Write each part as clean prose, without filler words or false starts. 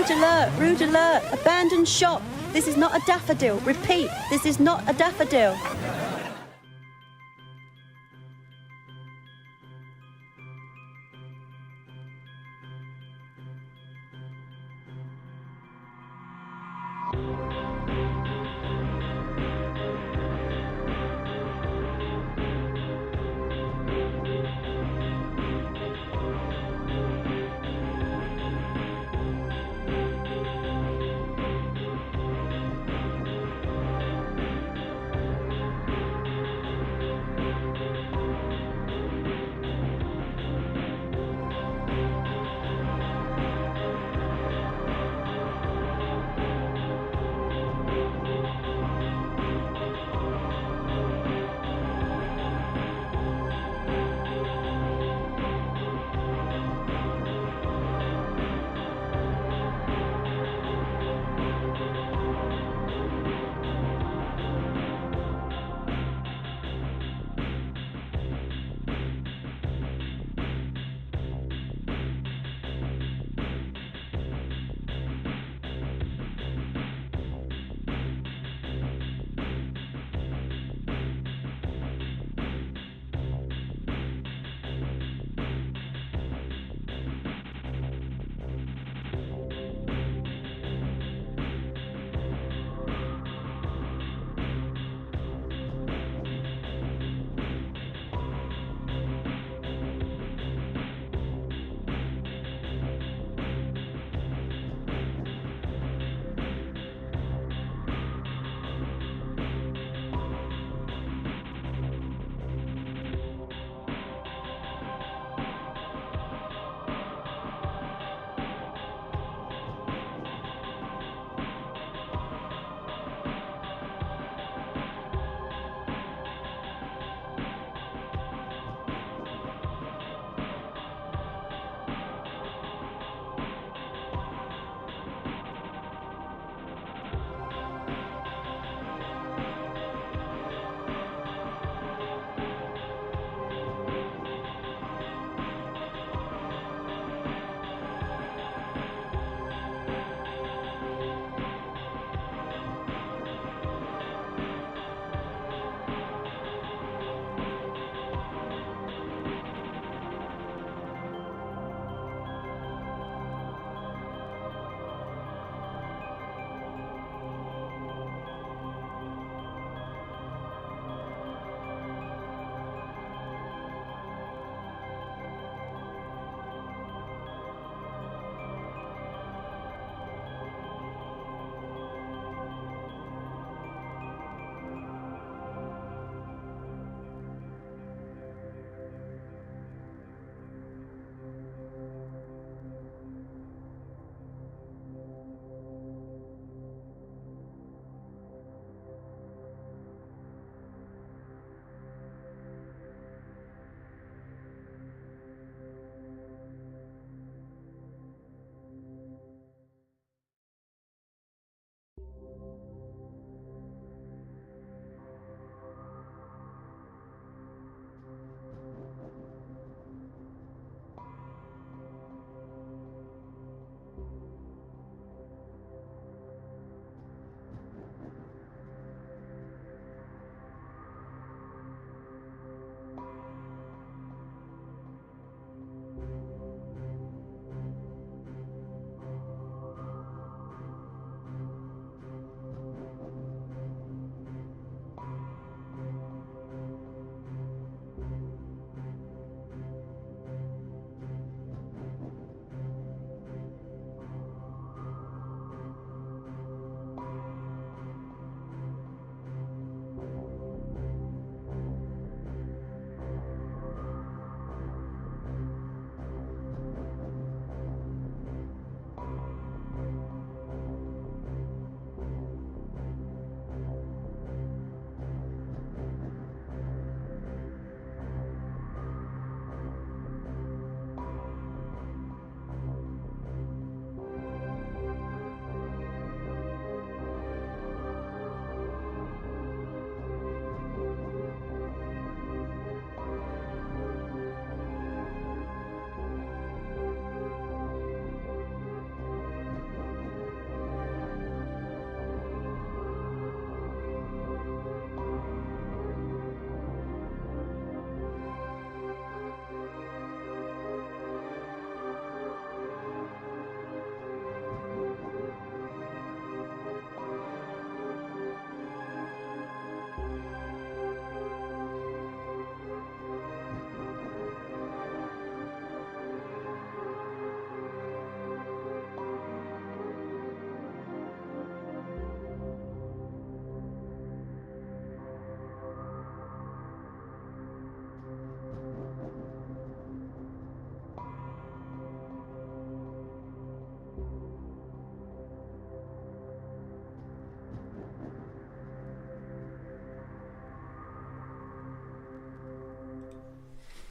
Rude alert, rude alert. Abandoned shop. This is not a daffodil. Repeat, this is not a daffodil.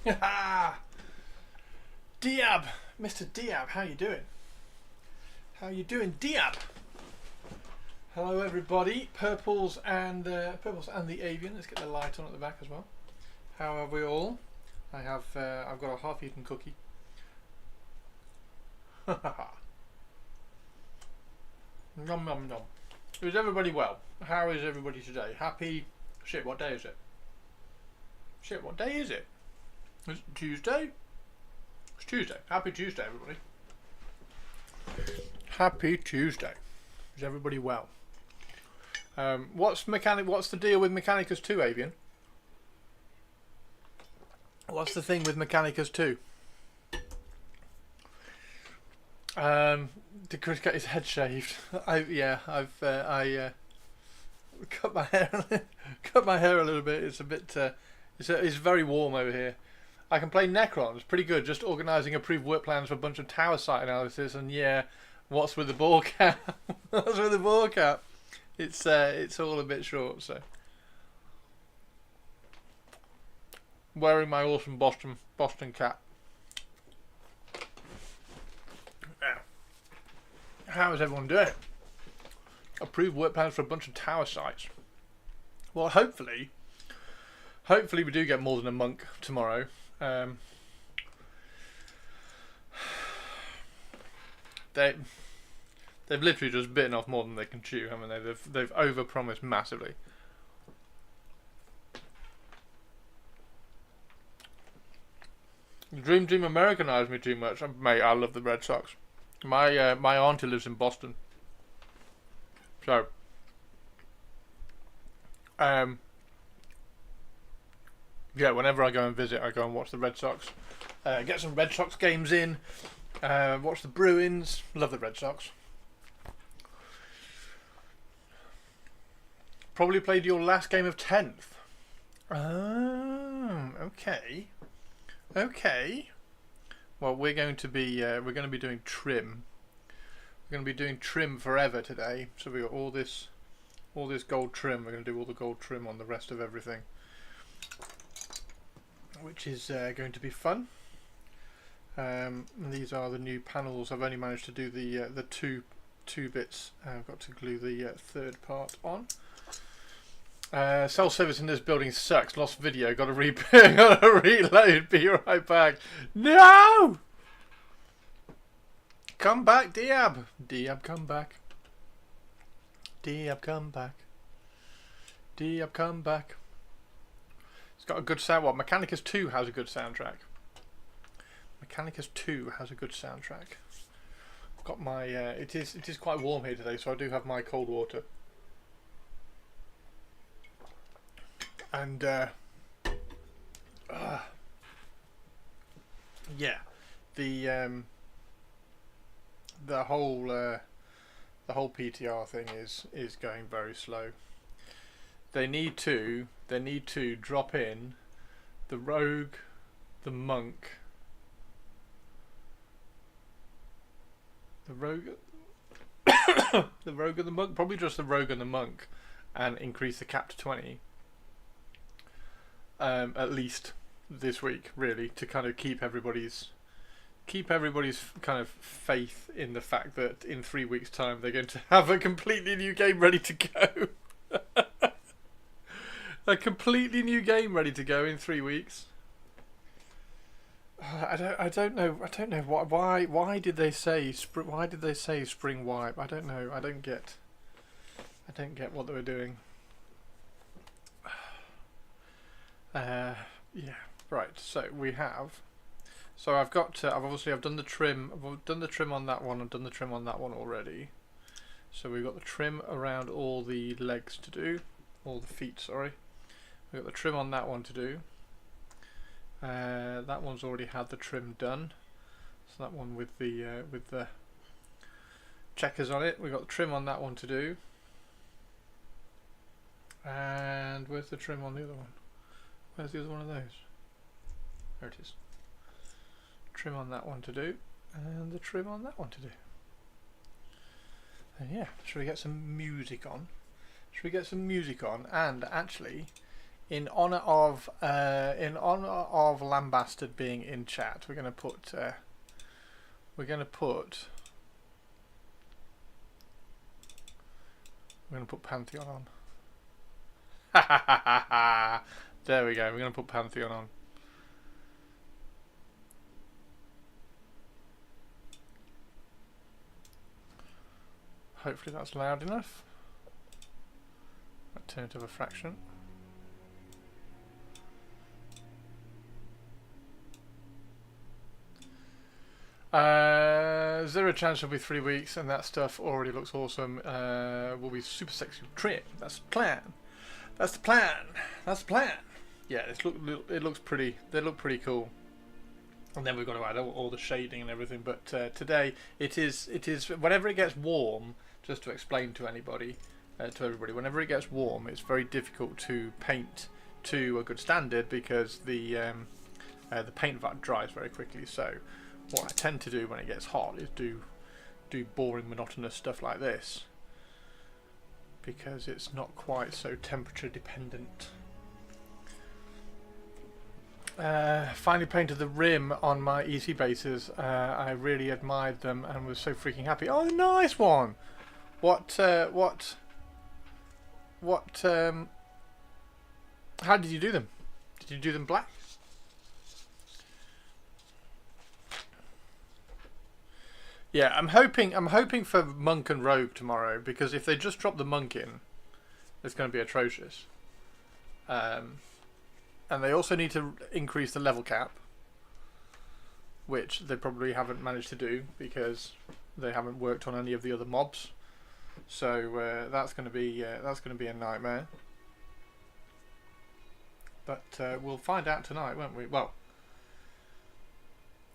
Diab, Mr. Diab, how you doing? How you doing, Diab? Hello, everybody. Purples and the avian. Let's get the light on at the back as well. How are we all? I've got a half-eaten cookie. Nom nom nom. Is everybody well? How is everybody today? Happy... Shit, what day is it? Shit, what day is it? Is it Tuesday? It's Tuesday. Happy Tuesday, everybody. Happy Tuesday. Is everybody well? What's the deal with Mechanicus 2, Avian? What's the thing with Mechanicus 2? Did Chris get his head shaved? I've cut my hair. Cut my hair a little bit. It's a bit. It's very warm over here. I can play Necron. It's pretty good. Just organising approved work plans for a bunch of tower site analysis. And yeah, what's with the ball cap? What's with the ball cap? It's all a bit short. So wearing my awesome Boston cap. How is everyone doing? Approved work plans for a bunch of tower sites. Well, hopefully we do get more than a monk tomorrow. They've literally just bitten off more than they can chew, haven't they? They've overpromised massively. Dream Team Americanized me too much, mate. I love the Red Sox. My auntie lives in Boston, so yeah. Whenever I go and visit, I go and watch the Red Sox. Get some Red Sox games in. Watch the Bruins. Love the Red Sox. Probably played your last game of 10th. Oh, okay. Okay. Well, we're going to be doing trim. We're going to be doing trim forever today. So we got all this gold trim. We're going to do all the gold trim on the rest of everything, which is going to be fun. These are the new panels. I've only managed to do the two bits. I've got to glue the third part on. Cell service in this building sucks. Lost video. Got to reload. Be right back. No! Come back, Diab. Diab, come back. Diab, come back. Diab, come back. It's got a good sound. What? Mechanicus 2 has a good soundtrack. Mechanicus 2 has a good soundtrack. I've got my. It is quite warm here today, so I do have my cold water. And yeah, the whole PTR thing is going very slow. They need to drop in the rogue, the monk, the rogue the rogue and the monk, probably just the rogue and the monk, and increase the cap to 20. At least this week, really, to kind of keep everybody's kind of faith in the fact that in 3 weeks' time they're going to have a completely new game ready to go. A completely new game ready to go in 3 weeks. I don't know why did they say spring wipe? I don't know. I don't get what they were doing. Yeah, right. So we have. So I've got. I've done the trim. I've done the trim on that one. I've done the trim on that one already. So we've got the trim around all the legs to do, all the feet. Sorry, we've got the trim on that one to do. That one's already had the trim done. So that one with the checkers on it. We've got the trim on that one to do. And where's the trim on the other one? Where's the other one of those? There it is. Trim on that one to do, and the trim on that one to do. And yeah, should we get some music on? Should we get some music on? And actually, in honor of Lambastard being in chat, we're gonna put Pantheon on. Ha ha ha ha ha! There we go. We're gonna put Pantheon on. Hopefully that's loud enough. I'll turn it to a fraction. Zero chance it'll be 3 weeks, and that stuff already looks awesome. Will be super sexy trim. That's the plan. That's the plan. That's the plan. Yeah, it looks pretty. They look pretty cool. And then we've got to add all the shading and everything. But today it is whenever it gets warm. Just to explain to anybody, to everybody, whenever it gets warm, it's very difficult to paint to a good standard because the paint vat dries very quickly. So what I tend to do when it gets hot is do boring, monotonous stuff like this because it's not quite so temperature dependent. Finally painted the rim on my EC bases. I really admired them and was so freaking happy. Oh, nice one! How did you do them? Did you do them black? Yeah, I'm hoping for Monk and Rogue tomorrow because if they just drop the Monk in, it's going to be atrocious. And they also need to increase the level cap, which they probably haven't managed to do because they haven't worked on any of the other mobs. So that's going to be a nightmare. But we'll find out tonight, won't we? Well,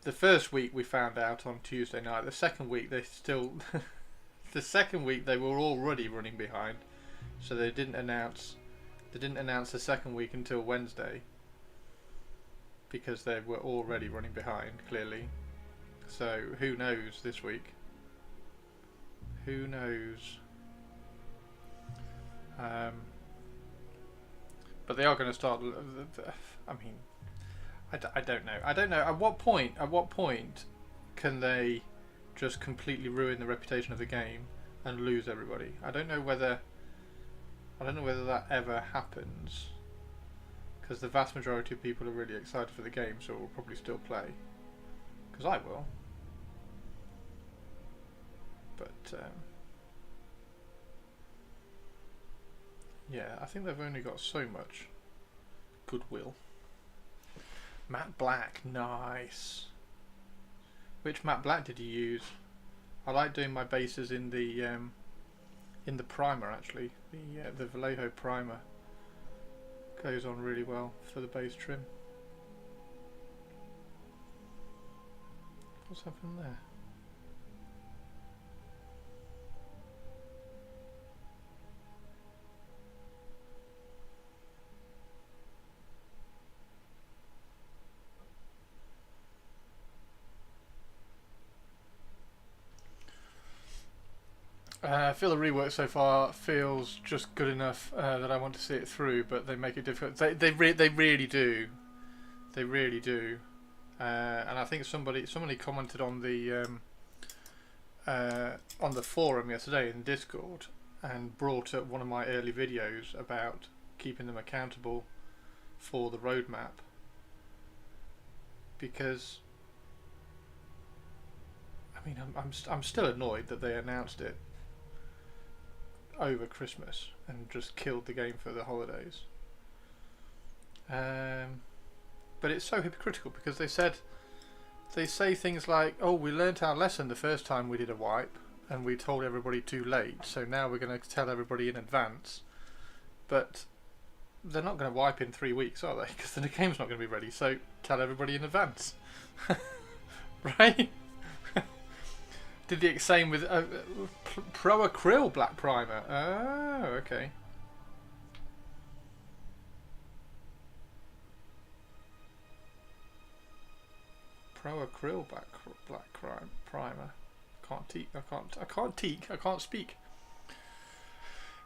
the first week we found out on Tuesday night. The second week they still, the second week they were already running behind, so they didn't announce the second week until Wednesday because they were already running behind clearly. So who knows this week? Who knows? But they are going to start. I mean, I don't know. I don't know. At what point can they just completely ruin the reputation of the game and lose everybody? I don't know whether that ever happens. Because the vast majority of people are really excited for the game, so we'll probably still play. Because I will. But yeah, I think they've only got so much goodwill. Matte Black, nice. Which matte black did you use? I like doing my bases in the primer actually. The Vallejo primer goes on really well for the base trim. What's happened there? I feel the rework so far feels just good enough that I want to see it through, but they make it difficult. They really do. They really do. And I think somebody commented on the forum yesterday in Discord and brought up one of my early videos about keeping them accountable for the roadmap, because I mean I'm still annoyed that they announced it over Christmas and just killed the game for the holidays. But it's so hypocritical because they say things like, oh, we learnt our lesson the first time we did a wipe and we told everybody too late, so now we're going to tell everybody in advance. But they're not going to wipe in 3 weeks, are they? Because the game's not going to be ready, so tell everybody in advance. Right? Did the same with Pro Acryl Black Primer. Oh, okay. Pro Acryl Black Primer. I can't speak.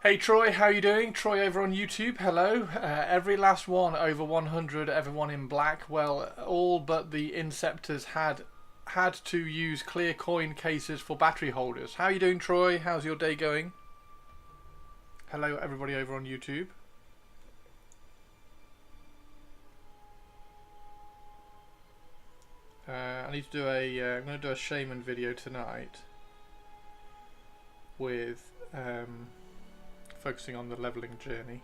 Hey Troy, how you doing? Troy over on YouTube, hello. Every last one over 100, everyone in black. Well, all but the Inceptors had to use clear coin cases for battery holders. How you doing, Troy? How's your day going? Hello everybody over on YouTube. I need to do I'm going to do a shaman video tonight with focusing on the leveling journey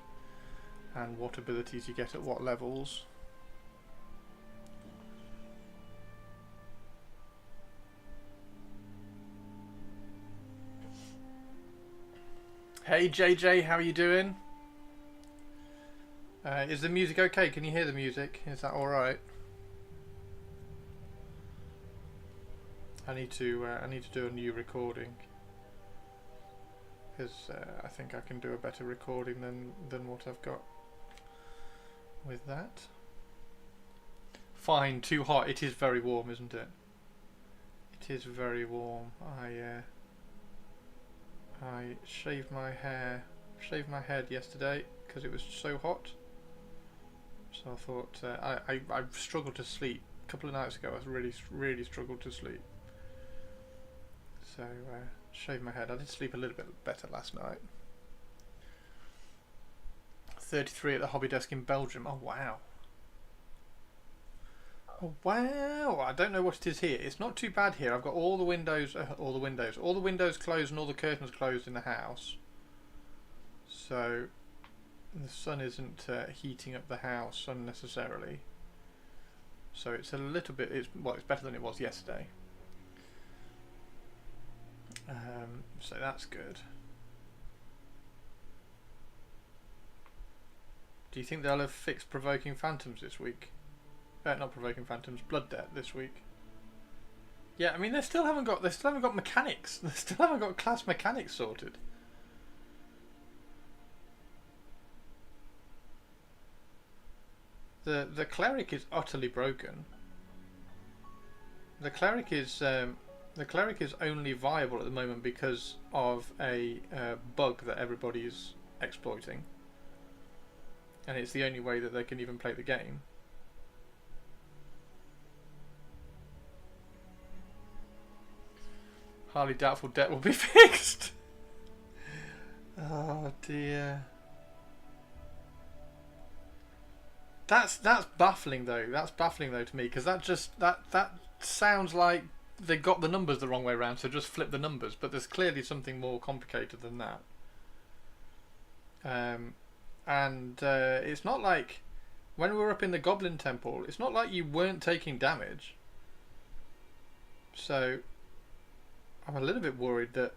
and what abilities you get at what levels. Hey JJ, how are you doing? Is the music okay? Can you hear the music? Is that alright? I need to do a new recording because I think I can do a better recording than what I've got with that. Fine, too hot. It is very warm, isn't it? It is very warm. I shaved my head yesterday because it was so hot. So I thought I struggled to sleep. A couple of nights ago I really struggled to sleep. So shaved my head. I did sleep a little bit better last night. 33 at the hobby desk in Belgium. Oh wow. Oh wow. I don't know what it is here. It's not too bad here. I've got all the windows closed and all the curtains closed in the house. So the sun isn't heating up the house unnecessarily. So it's a little bit. It's better than it was yesterday. So that's good. Do you think they'll have fixed Provoking Phantoms this week? Not Provoking Phantoms, Blood Debt this week. Yeah, I mean they still haven't got mechanics. They still haven't got class mechanics sorted. The cleric is utterly broken. The cleric is only viable at the moment because of a bug that everybody is exploiting, and it's the only way that they can even play the game. Highly doubtful debt will be fixed. Oh dear. That's baffling though. That's baffling though to me because that sounds like they got the numbers the wrong way around, so just flip the numbers. But there's clearly something more complicated than that. It's not like when we were up in the Goblin Temple. It's not like you weren't taking damage. So I'm a little bit worried that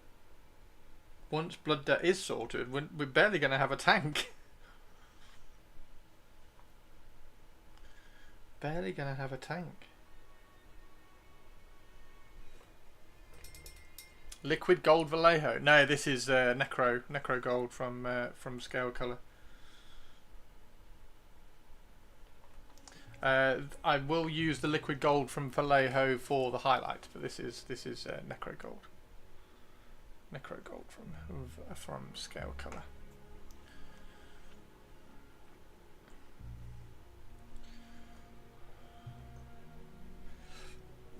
once Blood Debt is sorted, we're barely going to have a tank. Barely going to have a tank. Liquid Gold Vallejo. No, this is Necro Gold from Scale Colour. I will use the Liquid Gold from Vallejo for the highlight, but this is Necro Gold. Necro Gold from Scale Colour.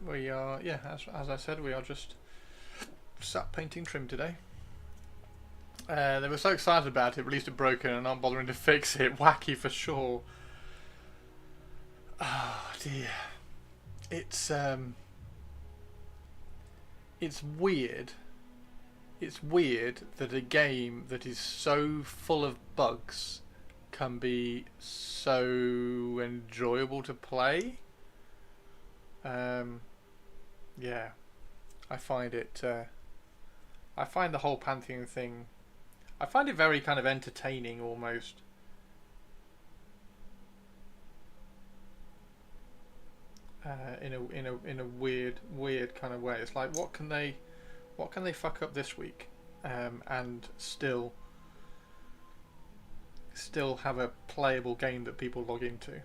We are, yeah, as I said, we are just sat painting trim today. They were so excited about it, released it broken and not bothering to fix it. Wacky for sure. Oh dear. It's weird. It's weird that a game that is so full of bugs can be so enjoyable to play. Yeah, I find it. I find the whole Pantheon thing. I find it very kind of entertaining almost. In a weird kind of way. It's like what can they fuck up this week, and still have a playable game that people log into.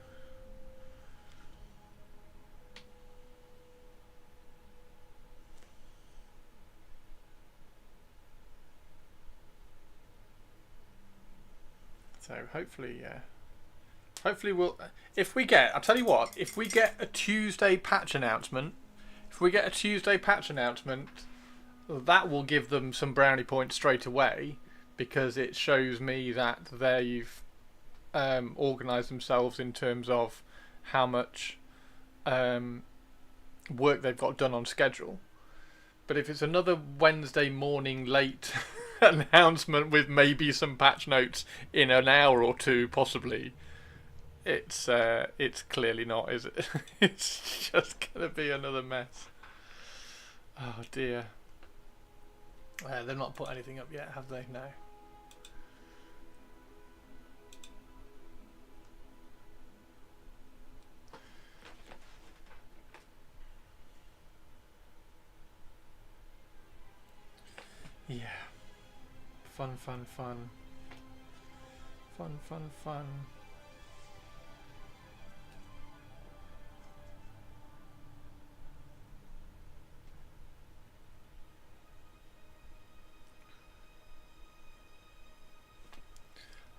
So hopefully, hopefully we'll. If we get, I'll tell you what. If we get a Tuesday patch announcement, that will give them some brownie points straight away, because it shows me that they've organised themselves in terms of how much work they've got done on schedule. But if it's another Wednesday morning late announcement with maybe some patch notes in an hour or two, possibly, it's clearly not, is it? It's just gonna be another mess. Oh dear. They've not put anything up yet, have they? No. Yeah. Fun.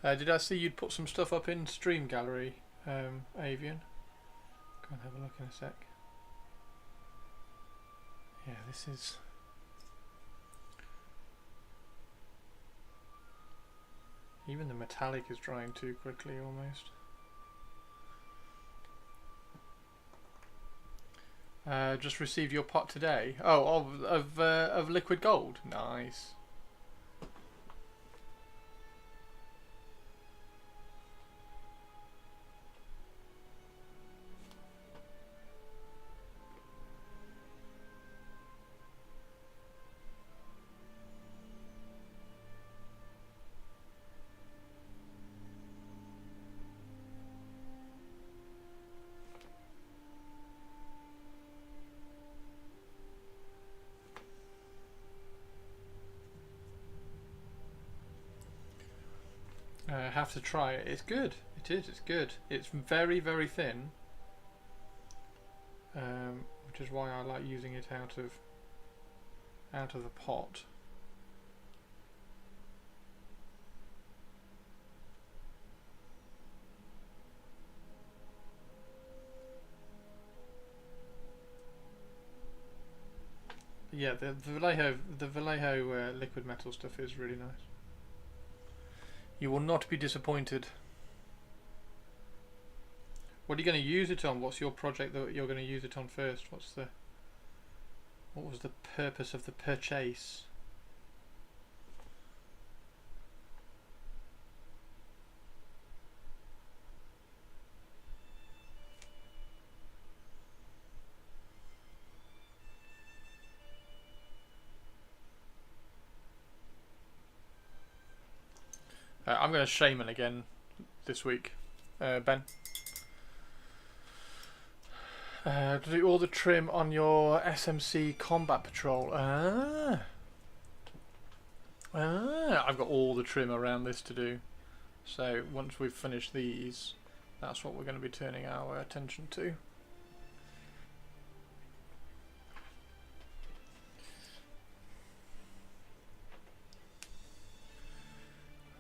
Did I see you'd put some stuff up in Stream Gallery, Avian? Go and have a look in a sec. Yeah, this is... Even the metallic is drying too quickly, almost. Just received your pot today. Oh, of liquid gold. Nice. Have to try it. It's good. It is. It's good. It's very, very thin, which is why I like using it out of the pot. But yeah, the Vallejo liquid metal stuff is really nice. You will not be disappointed. What are you going to use it on? What's your project that you're going to use it on first? What was the purpose of the purchase? I'm going to shaman again this week, Ben. To do all the trim on your SMC combat patrol. I've got all the trim around this to do. So once we've finished these, that's what we're going to be turning our attention to.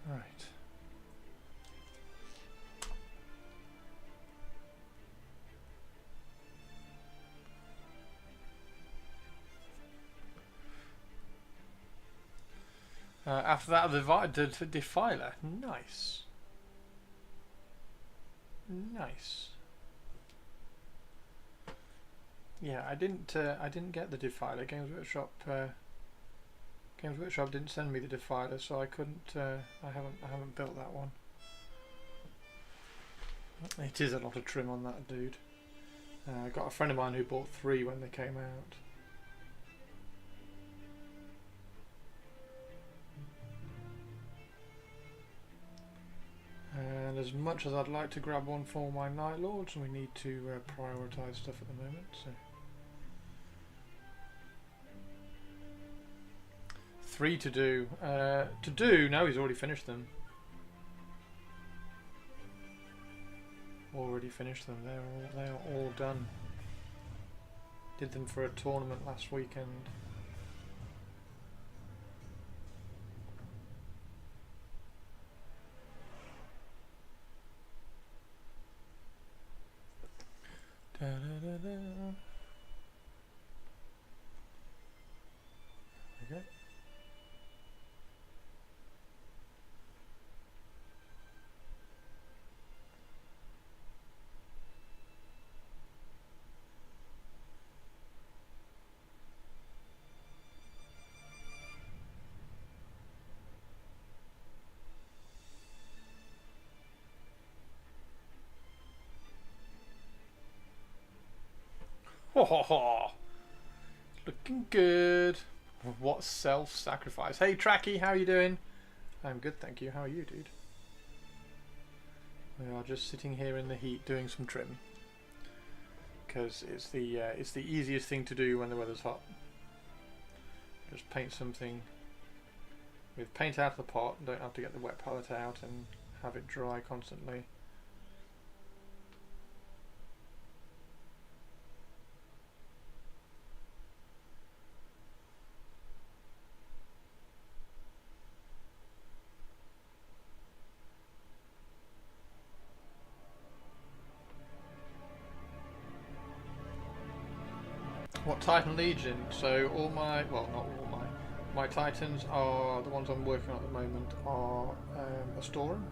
Right. After that, the Defiler. Nice. Nice. Yeah, I didn't get the Defiler. Games Workshop didn't send me the Defiler, so I couldn't. I haven't built that one. It is a lot of trim on that dude. I got a friend of mine who bought 3 when they came out. And as much as I'd like to grab one for my Night Lords, we need to prioritise stuff at the moment. So 3 to do. No, he's already finished them. Already finished them. They're all done. Did them for a tournament last weekend. Looking good. What self-sacrifice. Hey Tracky, how are you doing? I'm good, thank you. How are you, dude? We are just sitting here in the heat doing some trim. Because it's the easiest thing to do when the weather's hot. Just paint something with paint out of the pot, don't have to get the wet palette out and have it dry constantly. What Titan Legion? So all my, well not all my Titans are, the ones I'm working on at the moment are a storeroom.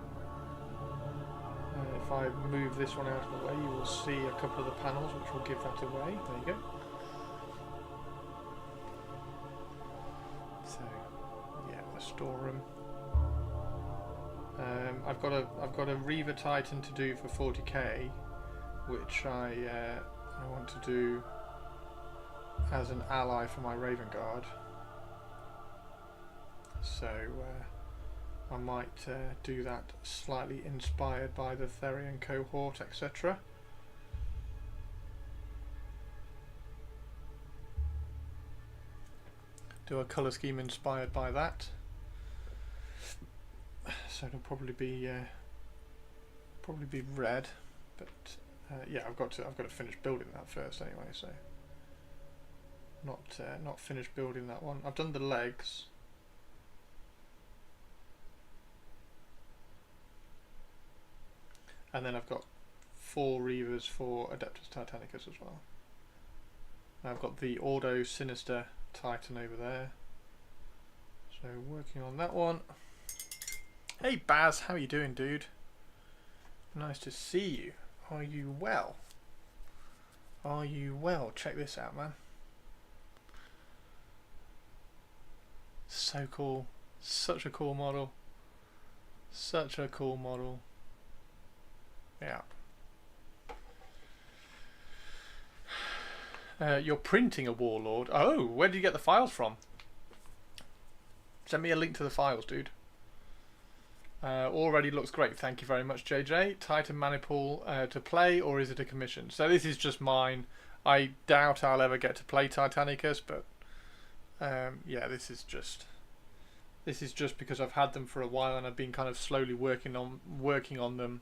If I move this one out of the way, you will see a couple of the panels which will give that away. There you go. So yeah, the storeroom. I've got a Reaver Titan to do for 40k, which I want to do as an ally for my Raven Guard. So I might do that slightly inspired by the Therian cohort, etc. Do a colour scheme inspired by that. So it'll probably be red, but yeah, I've got to finish building that first anyway. So not finished building that one. I've done the legs. And then I've got 4 Reavers for Adeptus Titanicus as well. Now I've got the Ordo Sinister Titan over there. So working on that one. Hey Baz, how you doing, dude? Nice to see you. Are you well? Are you well? Check this out, man. So cool. Such a cool model. Such a cool model. Yeah. You're printing a Warlord. Oh, where did you get the files from? Send me a link to the files, dude. Already looks great. Thank you very much, JJ. Titan Maniple to play, or is it a commission? So this is just mine. I doubt I'll ever get to play Titanicus, but yeah, this is just because I've had them for a while and I've been kind of slowly working on them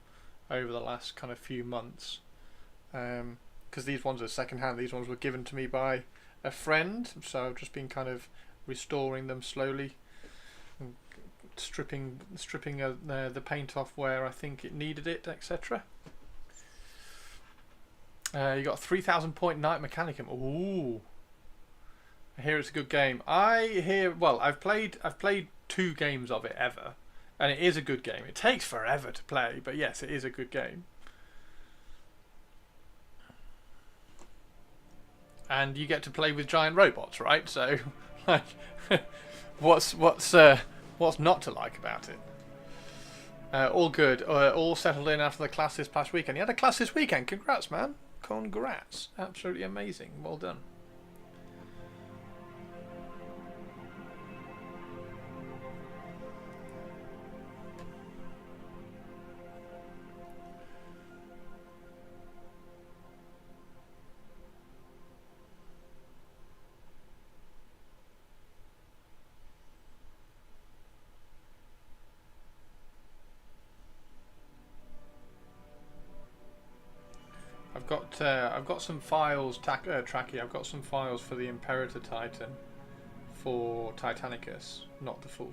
over the last kind of few months. Because these ones are second-hand. These ones were given to me by a friend, so I've just been kind of restoring them slowly, and stripping the paint off where I think it needed it, etc. You got a 3,000 point Knight Mechanicum. Ooh, I hear it's a good game. I've played 2 games of it ever, and it is a good game. It takes forever to play, but yes, it is a good game. And you get to play with giant robots, right? So, like, what's not to like about it? All good. All settled in after the class this past weekend. You had a class this weekend. Congrats, man. Congrats. Absolutely amazing. Well done. I've got some files, Tracky. I've got some files for the Imperator Titan for Titanicus, not the full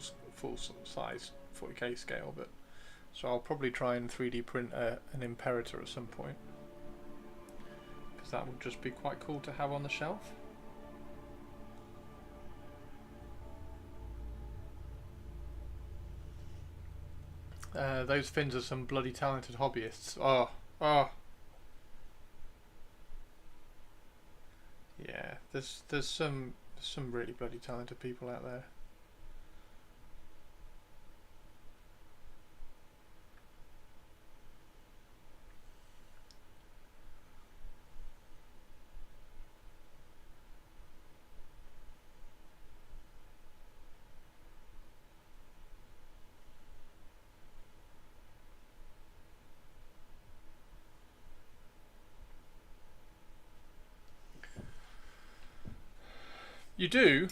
size 40k scale, but so I'll probably try and 3D print an Imperator at some point, because that would just be quite cool to have on the shelf. Those Finns are some bloody talented hobbyists. Oh. Yeah, there's some really bloody talented people out there. You do?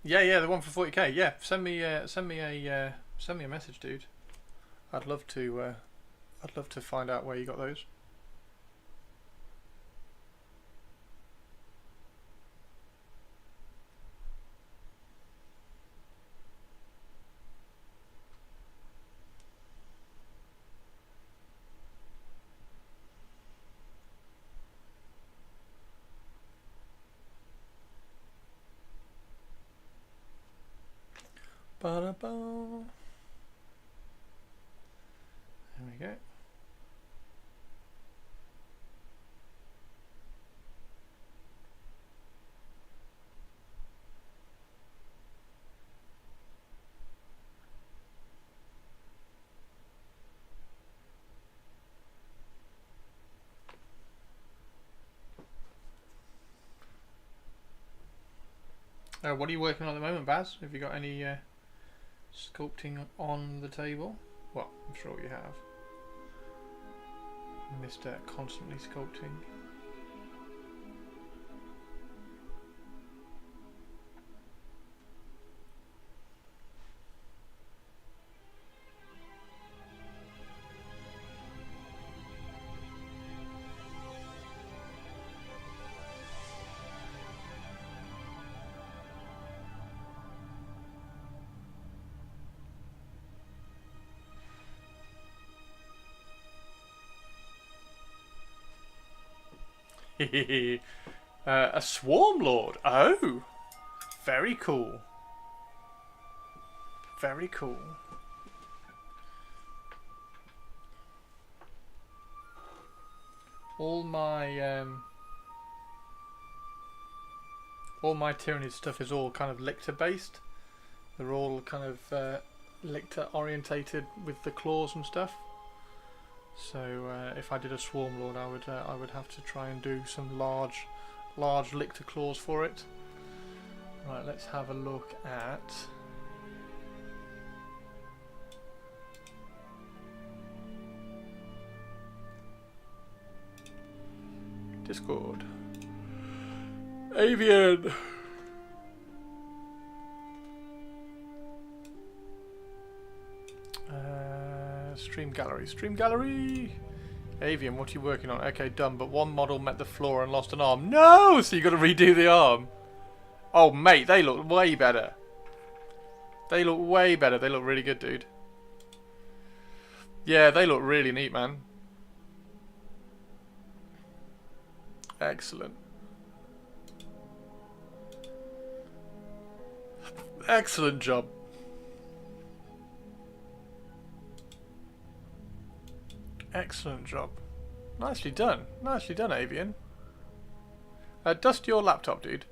Yeah, the one for 40k. Yeah, send me a message, dude. I'd love to find out where you got those. Ba-da-ba. There we go. What are you working on at the moment, Baz? Have you got any sculpting on the table? Well, I'm sure you have. Mr. Constantly Sculpting. A Swarm Lord. Oh, very cool. Very cool. All my Tyranny stuff is all kind of lictor based. They're all kind of lictor orientated with the claws and stuff. So if I did a Swarm Lord, I would have to try and do some large lictor claws for it. Right, let's have a look at Discord. Avian. Stream gallery. Avian, what are you working on? Okay, done, but one model met the floor and lost an arm. No! So you got to redo the arm. Oh, mate, they look way better. They look way better. They look really good, dude. Yeah, they look really neat, man. Excellent. Excellent job. Excellent job. Nicely done. Nicely done, Avian. Dust your laptop, dude.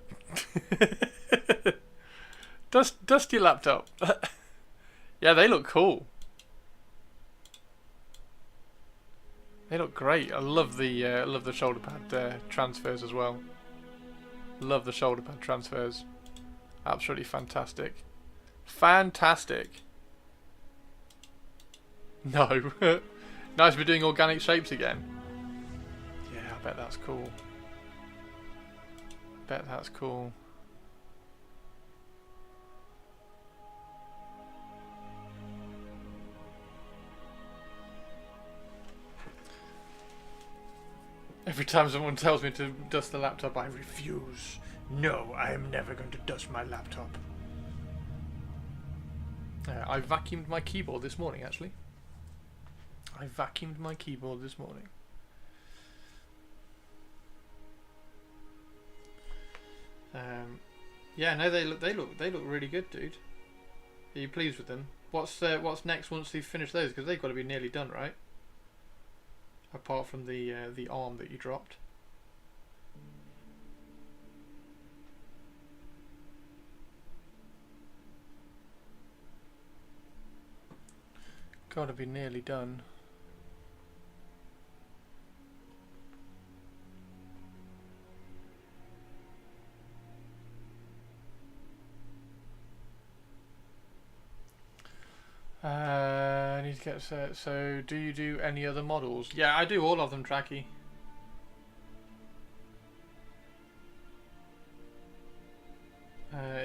Dust your laptop. Yeah, they look cool. They look great. I love the shoulder pad transfers as well. Love the shoulder pad transfers. Absolutely fantastic. Fantastic. No. Nice to be doing organic shapes again. Yeah, I bet that's cool. Bet that's cool. Every time someone tells me to dust the laptop, I refuse. No, I am never going to dust my laptop. I vacuumed my keyboard this morning, actually. I vacuumed my keyboard this morning. Yeah, no, they look really good, dude. Are you pleased with them? What's next once you've finished those? Because they've got to be nearly done, right? Apart from the arm that you dropped. Got to be nearly done. I need to get set. So, do you do any other models? Yeah, I do all of them, Tracky.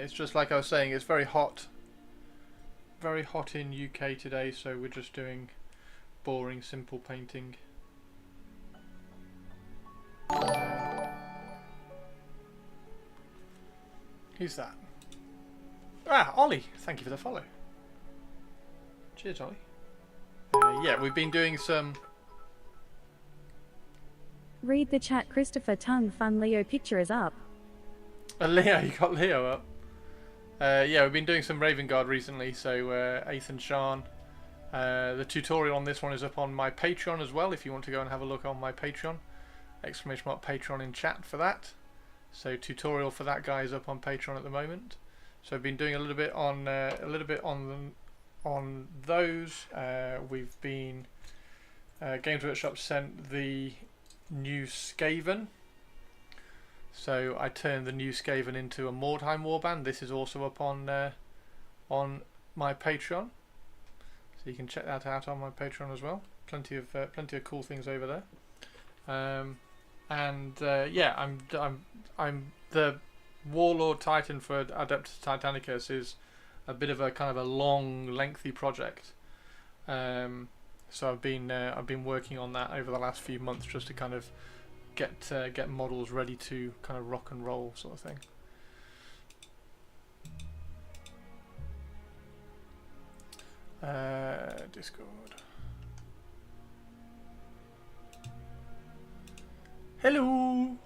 It's just like I was saying, it's very hot in UK today, so we're just doing boring, simple painting. Who's that? Ah, Ollie. Thank you for the follow. Cheers, Ollie. Yeah, we've been doing some... Read the chat. Christopher Tongue Fun Leo picture is up. Leo, you got Leo up. Yeah, we've been doing some Raven Guard recently, so Ethan Sean. The tutorial on this one is up on my Patreon as well, if you want to go and have a look on my Patreon. Exclamation mark Patreon in chat for that. So tutorial for that guy is up on Patreon at the moment. So I've been doing a little bit on those. We've been Games Workshop sent the new Skaven. So I turned the new Skaven into a Mordheim warband. This is also up on my Patreon, so you can check that out on my Patreon as well. Plenty of cool things over there. Yeah, I'm the Warlord Titan for Adeptus Titanicus is a bit of a kind of a long, lengthy project. So I've been working on that over the last few months just to kind of get models ready to kind of rock and roll sort of thing. Discord. Hello.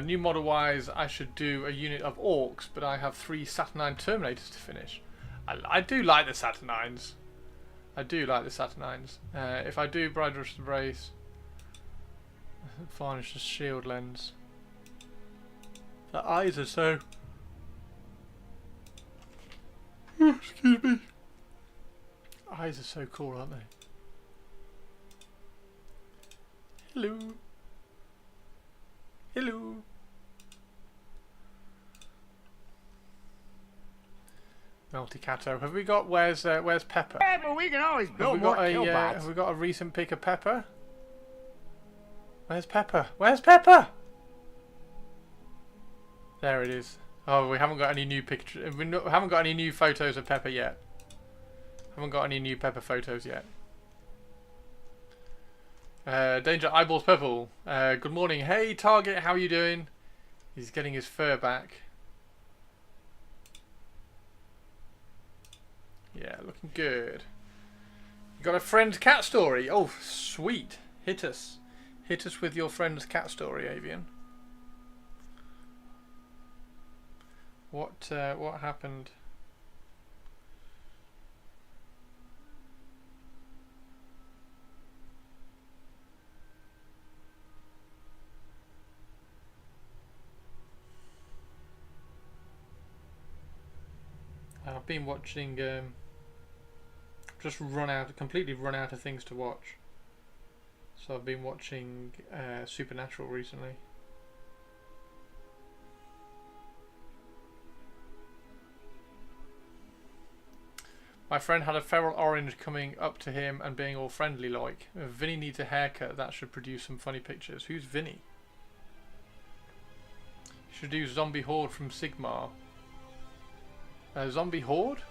New model wise, I should do a unit of orcs, but I have 3 Saturnine Terminators to finish. I do like the Saturnines. If I do Bride Rush the Brace, varnish the shield lens. The eyes are so... Excuse me. Eyes are so cool, aren't they? Hello. Multicato. Have we got where's Pepper? Yeah, but we can always build more killbots. Have we got a recent pick of Pepper? Where's Pepper? There it is. Oh, we haven't got any new pictures. We haven't got any new photos of Pepper yet. Haven't got any new Pepper photos yet. Danger Eyeballs Purple. Good morning. Hey Target, how are you doing? He's getting his fur back. Yeah, looking good. You got a friend's cat story? Oh, sweet. Hit us with your friend's cat story, Avian. What happened? I've been watching. Just completely run out of things to watch. So I've been watching Supernatural recently. My friend had a feral orange coming up to him and being all friendly like. If Vinny needs a haircut, that should produce some funny pictures. Who's Vinny? Should do Zombie Horde from Sigmar. Zombie Horde?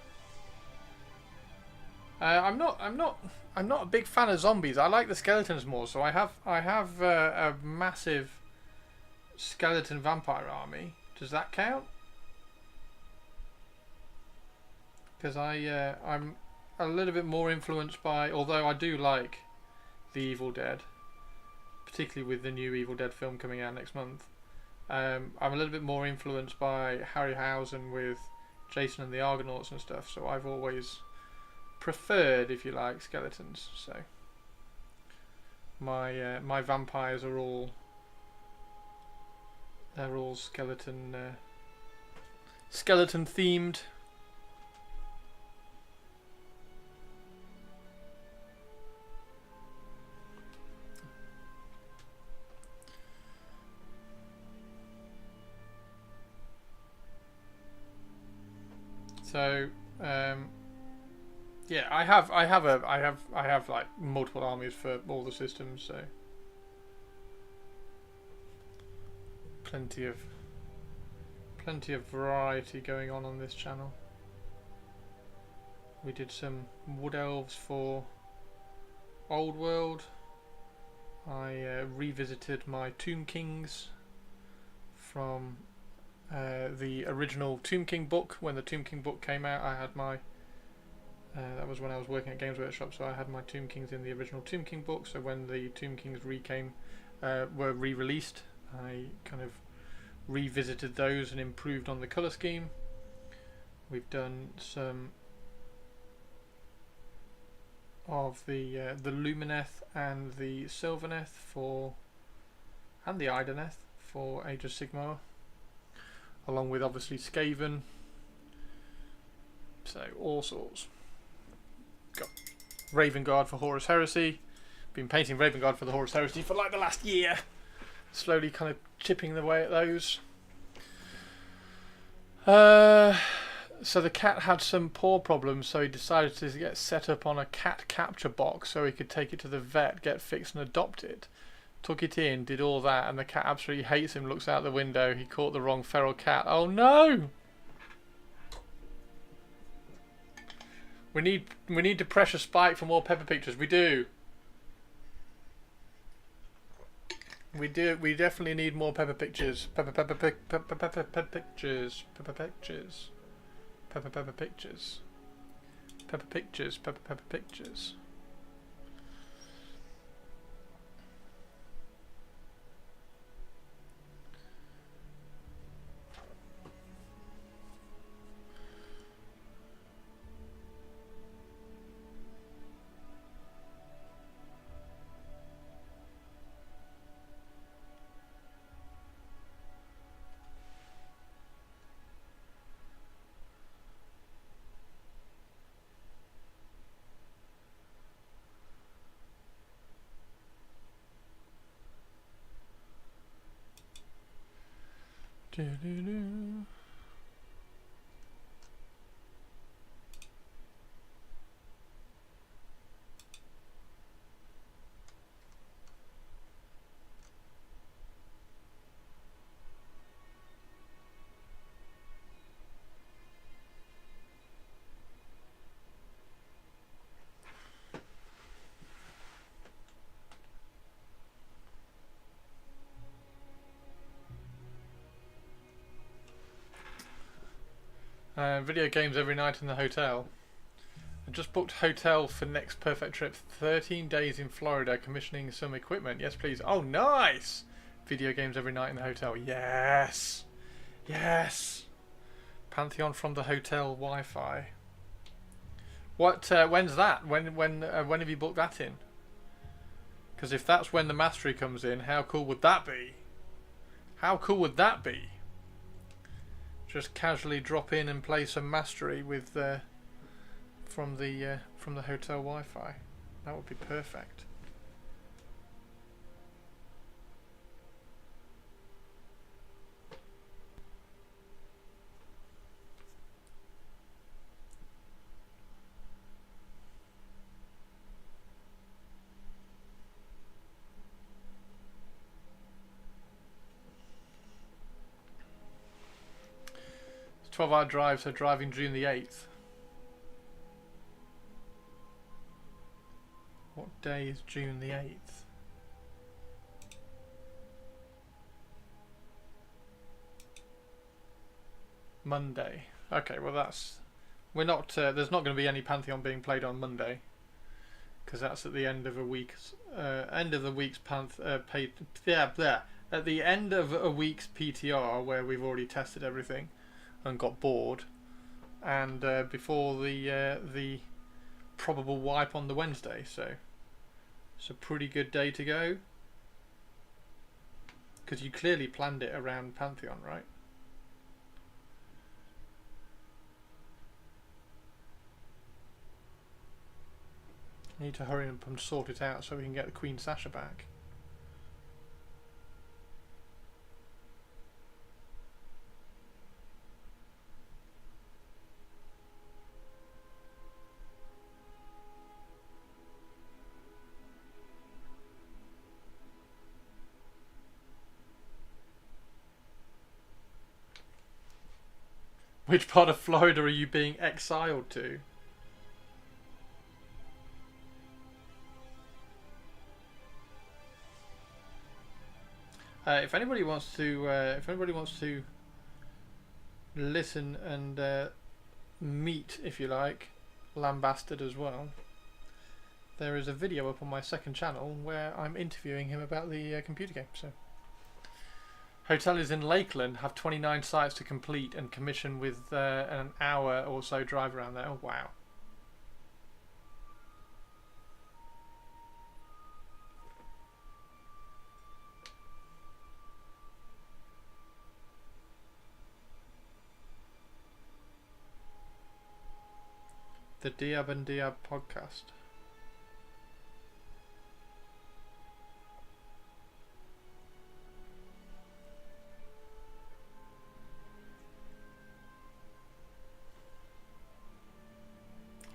I'm not a big fan of zombies. I like the skeletons more. So I have a massive skeleton vampire army. Does that count? Because I'm a little bit more influenced by, although I do like The Evil Dead, particularly with the new Evil Dead film coming out next month. I'm a little bit more influenced by Harryhausen with Jason and the Argonauts and stuff. So I've always preferred, if you like, skeletons. So my vampires are all skeleton themed. So yeah, I have like multiple armies for all the systems. So plenty of variety going on this channel. We did some Wood Elves for Old World. I revisited my Tomb Kings from the original Tomb King book. When the Tomb King book came out, I had my that was when I was working at Games Workshop, so I had my Tomb Kings in the original Tomb King book. So when the Tomb Kings were re-released, I kind of revisited those and improved on the colour scheme. We've done some of the Lumineth and the Sylvaneth and the Ideneth for Age of Sigmar, along with obviously Skaven. So all sorts. Got Raven Guard for Horus Heresy. Been painting Raven Guard for the Horus Heresy for like the last year. Slowly kind of chipping away at those. So the cat had some paw problems, so he decided to get set up on a cat capture box so he could take it to the vet, get fixed and adopt it. Took it in, did all that, and the cat absolutely hates him, looks out the window, he caught the wrong feral cat. Oh no! We need to pressure Spike for more Pepper pictures. We do. We definitely need more Pepper pictures. Pepper pictures. Pepper pictures. Pepper pictures. Pepper pictures. Video games every night in the hotel. I just booked hotel for next perfect trip. 13 days in Florida, commissioning some equipment. Yes, please. Oh, nice! Video games every night in the hotel. Yes! Yes! Pantheon from the hotel Wi-Fi. What? When's that? When have you booked that in? Because if that's when the mastery comes in, how cool would that be? How cool would that be? Just casually drop in and play some mastery with from the hotel Wi-Fi. That would be perfect. It's a 12-hour drive, so driving June the 8th. What day is June the 8th? Monday. Okay, well that's... We're not... there's not going to be any Pantheon being played on Monday. Because that's at the end of a week's... end of the week's at the end of a week's PTR where we've already tested everything and got bored. And before the probable wipe on the Wednesday, so it's a pretty good day to go because you clearly planned it around Pantheon, right? Need to hurry up and sort it out so we can get the Queen Sasha back. Which part of Florida are you being exiled to? If anybody wants to listen and meet, if you like, Lambastard as well, there is a video up on my second channel where I'm interviewing him about the computer game. So, hotels in Lakeland have 29 sites to complete and commission with an hour or so drive around there. Oh wow. The Diab and Diab podcast.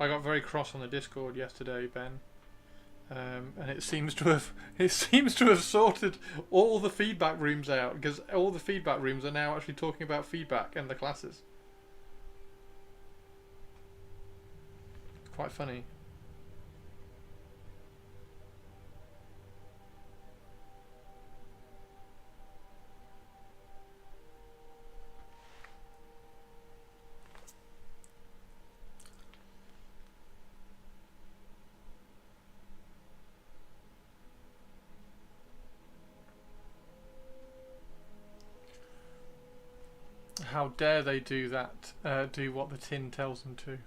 I got very cross on the Discord yesterday, Ben, and it seems to have sorted all the feedback rooms out, because all the feedback rooms are now actually talking about feedback and the classes. Quite funny. How dare they do that? Do what the tin tells them to.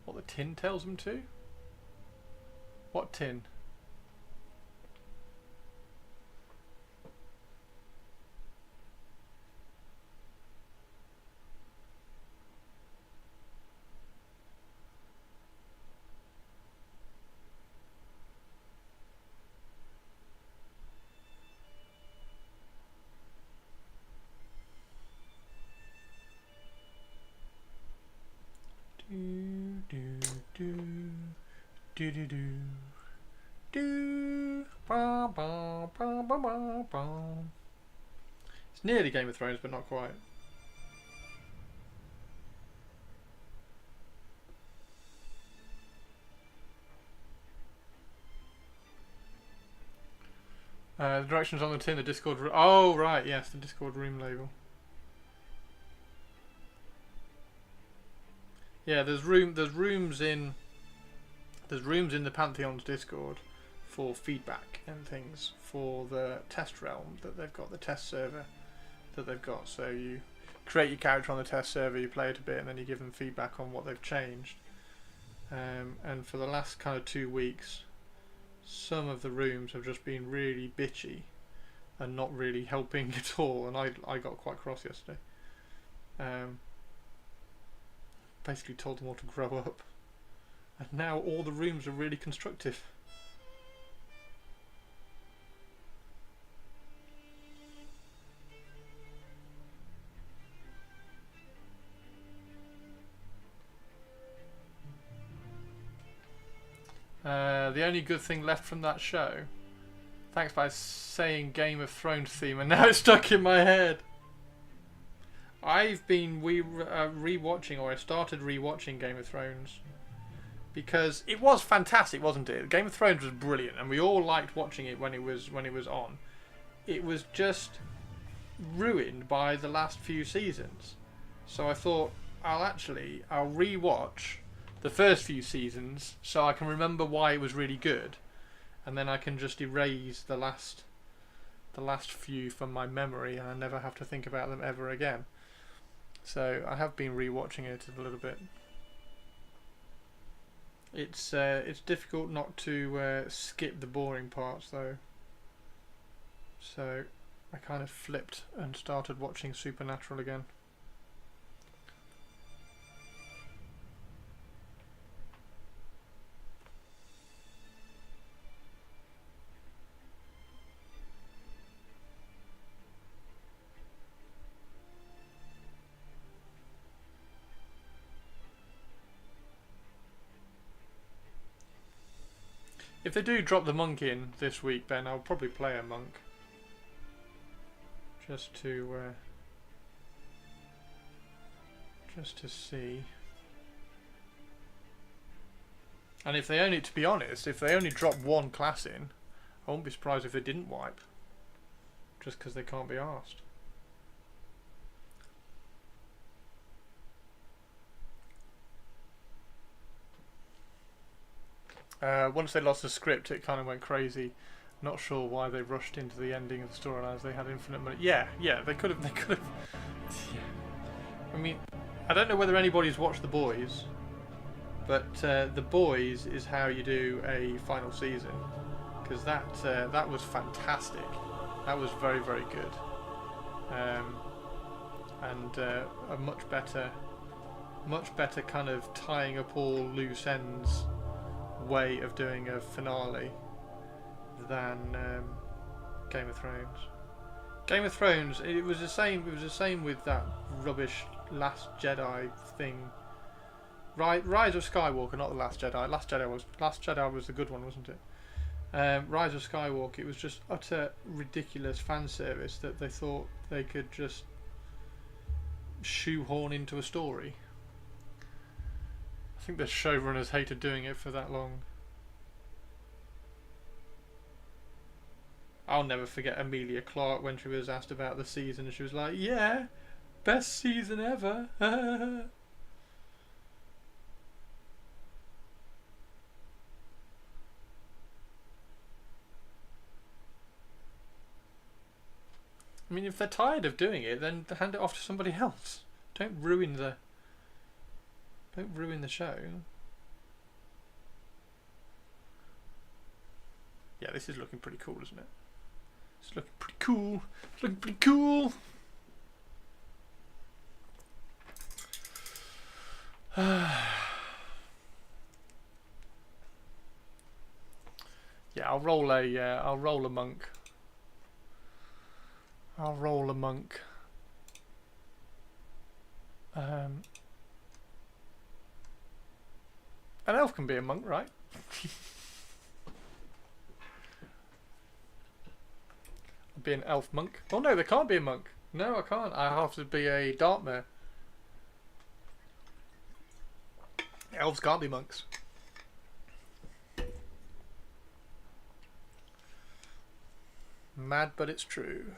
What the tin tells them to? What tin? It's nearly Game of Thrones, but not quite. The directions on the tin, the Discord room. Oh, right, yes, the Discord room label. Yeah, there's rooms in the Pantheon's Discord for feedback and things for the test realm that they've got, the test server that they've got. So you create your character on the test server, you play it a bit, and then you give them feedback on what they've changed. And for the last kind of 2 weeks, some of the rooms have just been really bitchy and not really helping at all. And I got quite cross yesterday. Basically told them all to grow up. And now all the rooms are really constructive. The only good thing left from that show, thanks by saying Game of Thrones theme, and now it's stuck in my head. I've been rewatching, or I started rewatching Game of Thrones because it was fantastic, wasn't it? Game of Thrones was brilliant, and we all liked watching it when it was on. It was just ruined by the last few seasons. So I thought I'll rewatch the first few seasons so I can remember why it was really good, and then I can just erase the last few from my memory, and I never have to think about them ever again. So I have been rewatching it a little bit. It's difficult not to skip the boring parts though. So I kind of flipped and started watching Supernatural again. If they do drop the monk in this week, Ben, I'll probably play a monk. Just to just to see. And if they only, to be honest, if they only drop one class in, I won't be surprised if they didn't wipe. Just because they can't be asked. Once they lost the script, it kind of went crazy. Not sure why they rushed into the ending of the storylines. They had infinite money. Yeah, they could have. They could have. Yeah. I mean, I don't know whether anybody's watched The Boys, but The Boys is how you do a final season, because that was fantastic. That was very, very good, and a much better kind of tying up all loose ends way of doing a finale than Game of Thrones. Game of Thrones, it was the same. It was the same with that rubbish Last Jedi thing. Rise of Skywalker, not the Last Jedi. Last Jedi was the good one, wasn't it? Rise of Skywalker. It was just utter ridiculous fan service that they thought they could just shoehorn into a story. I think the showrunners hated doing it for that long. I'll never forget Emilia Clarke when she was asked about the season and she was like, yeah, best season ever. I mean, if they're tired of doing it, then hand it off to somebody else. Don't ruin the show. Yeah, this is looking pretty cool, isn't it? It's looking pretty cool. It's looking pretty cool. Yeah, I'll roll a monk. I'll roll a monk. An elf can be a monk, right? I'll be an elf monk. Oh no, there can't be a monk. No, I can't. I have to be a Dartmare. Elves can't be monks. Mad, but it's true.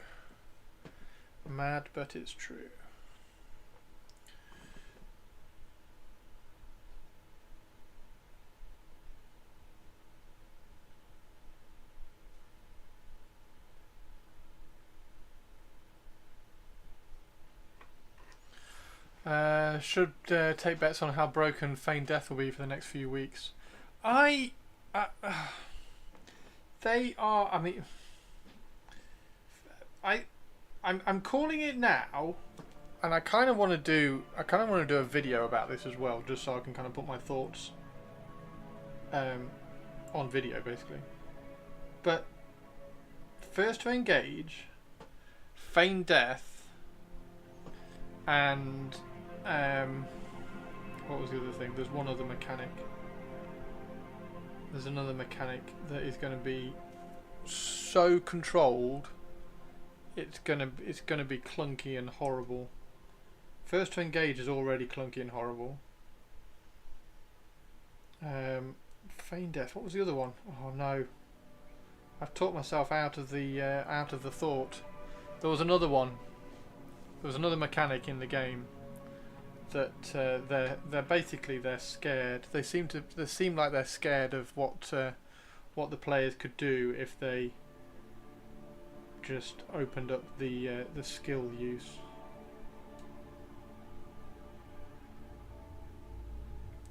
Mad, but it's true. Should take bets on how broken Feign Death will be for the next few weeks. They are. I mean, I'm calling it now, and I kind of want to do a video about this as well, just so I can kind of put my thoughts on video, basically. But first to engage, Feign Death, and what was the other thing? There's one other mechanic. There's another mechanic that is going to be so controlled. It's gonna be clunky and horrible. First to engage is already clunky and horrible. Feign Death. What was the other one? Oh no, I've talked myself out of the thought. There was another one. There was another mechanic in the game that they're scared. They seem like they're scared of what the players could do if they just opened up the skill use.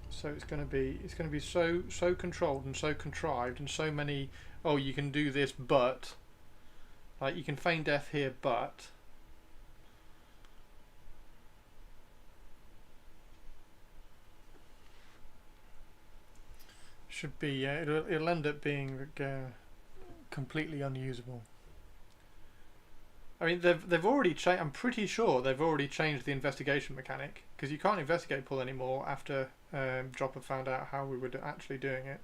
So it's going to be so controlled and so contrived and so many. Oh, you can do this, but like you can feign death here, but. Should be it'll end up being completely unusable. I mean, they've already changed. I'm pretty sure they've already changed the investigation mechanic, because you can't investigate pull anymore after Dropper found out how we were actually doing it.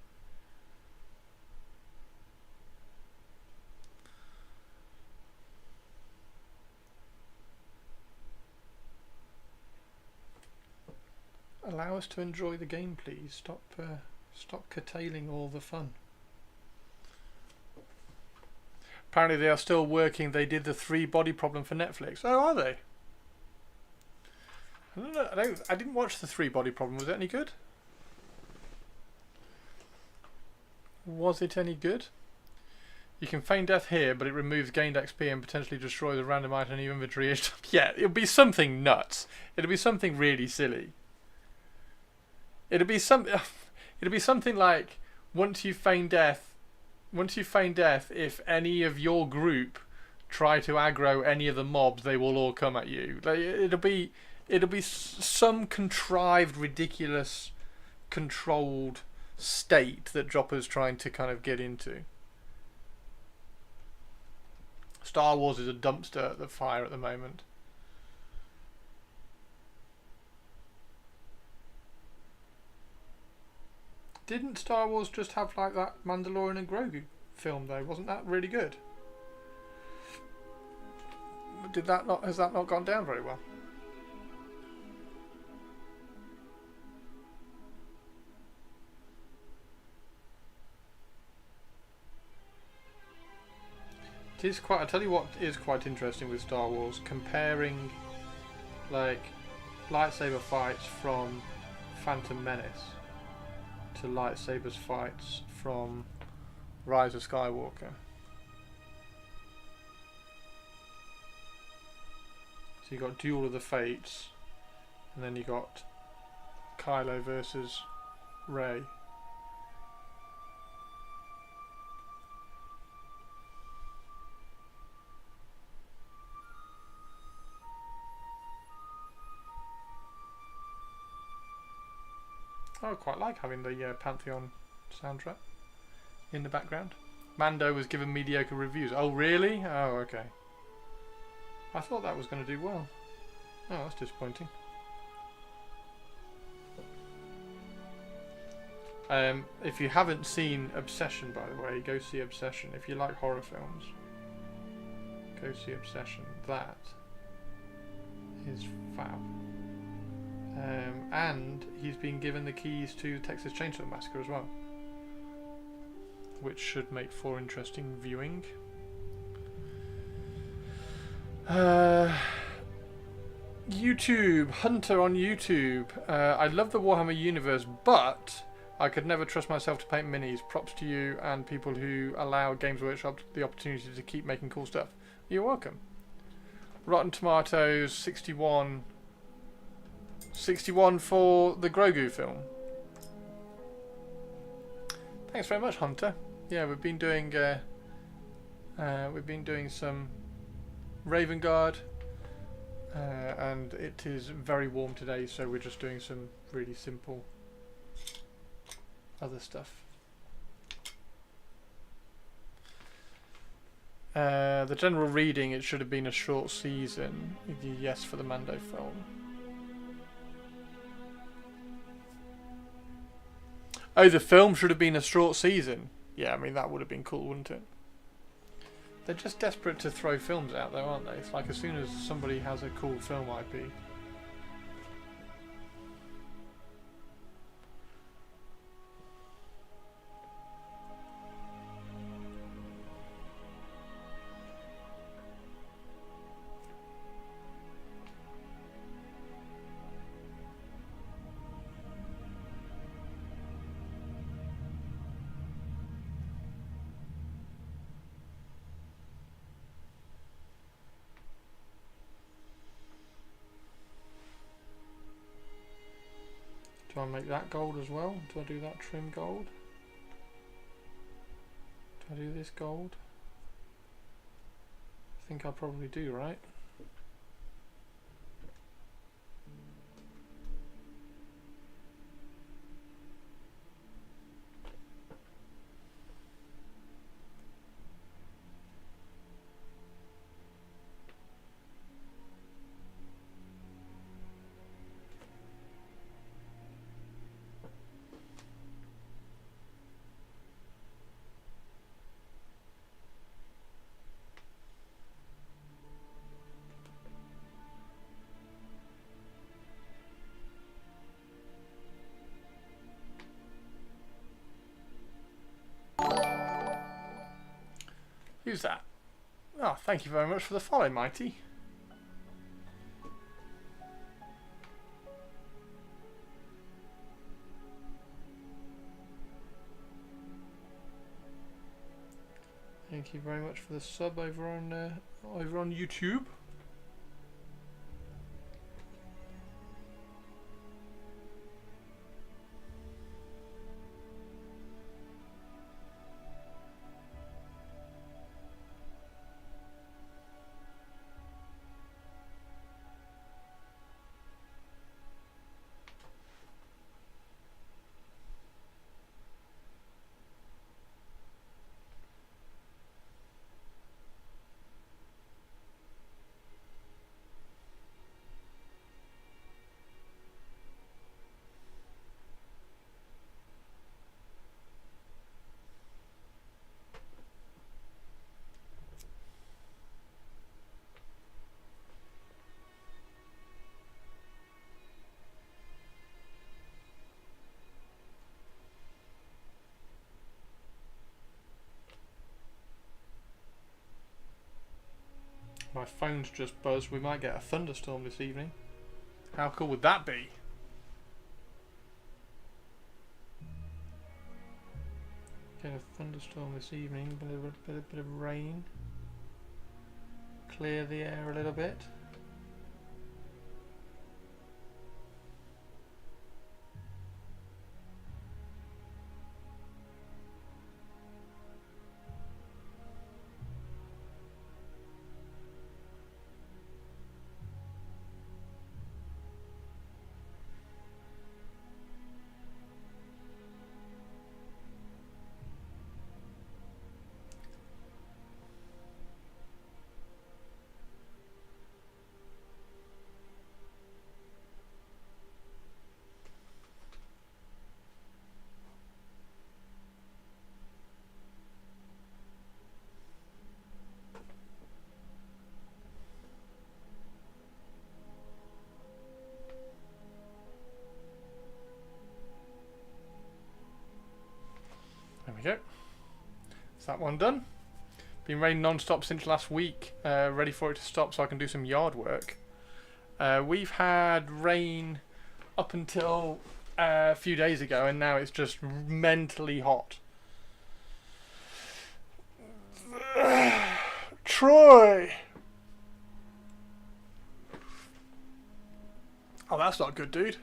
allow us to enjoy the game, please. Stop curtailing all the fun. Apparently they are still working. They did the 3 body problem for Netflix. Oh, are they? I don't know. I didn't watch the 3 body problem. Was it any good? Was it any good? You can feign death here, but it removes gained XP and potentially destroys a random item in your inventory. Yeah, it'll be something nuts. It'll be something really silly. It'll be something like once you feign death, if any of your group try to aggro any of the mobs, they will all come at you. Like, it'll be some contrived, ridiculous, controlled state that Dropper's trying to kind of get into. Star Wars is a dumpster at the fire at the moment. Didn't Star Wars just have like that Mandalorian and Grogu film though? Wasn't that really good? Has that not gone down very well? It is quite. I tell you what is quite interesting with Star Wars, comparing like lightsaber fights from Phantom Menace to lightsabers fights from Rise of Skywalker. So you got Duel of the Fates, and then you got Kylo versus Rey. I quite like having the Pantheon soundtrack in the background. Mando was given mediocre reviews. Oh really? Oh okay. I thought that was going to do well. Oh, that's disappointing. If you haven't seen Obsession, by the way, go see Obsession. If you like horror films, go see Obsession. That is fab. And he's been given the keys to Texas Chainsaw Massacre as well, which should make for interesting viewing. YouTube, Hunter on YouTube. I love the Warhammer universe, but I could never trust myself to paint minis. Props to you and people who allow Games Workshop the opportunity to keep making cool stuff. You're welcome. Rotten Tomatoes 61 for the Grogu film. Thanks very much, Hunter. Yeah, we've been doing some Raven Guard, and it is very warm today, so we're just doing some really simple other stuff. The general reading, it should have been a short season. Yes, for the Mando film. Oh, the film should have been a short season. Yeah, I mean, that would have been cool, wouldn't it? They're just desperate to throw films out there, aren't they? It's like as soon as somebody has a cool film IP. Do I make that gold as well? Do I do that trim gold? Do I do this gold? I think I probably do, right? Who's that? Oh, thank you very much for the follow, Mighty. Thank you very much for the sub over on YouTube. My phone's just buzzed. We might get a thunderstorm this evening. How cool would that be? Get a thunderstorm this evening. Bit of rain. Clear the air a little bit. There we go. Is that one done? Been raining non-stop since last week. Ready for it to stop so I can do some yard work. We've had rain up until a few days ago, and now it's just mentally hot. Troy! Oh, that's not good, dude.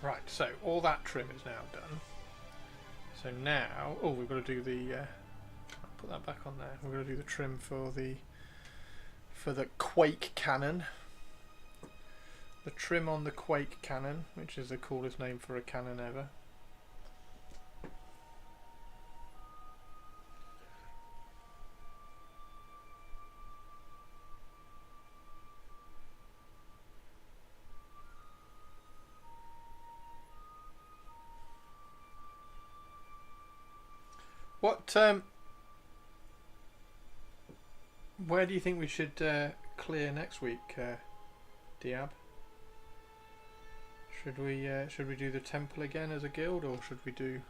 Right, so all that trim is now done. So now, oh, we've got to do the. I'll put that back on there. We're going to do the trim for the Quake cannon. The trim on the Quake cannon, which is the coolest name for a cannon ever. What? Where do you think we should clear next week, Diab? Should we do the temple again as a guild, or should we do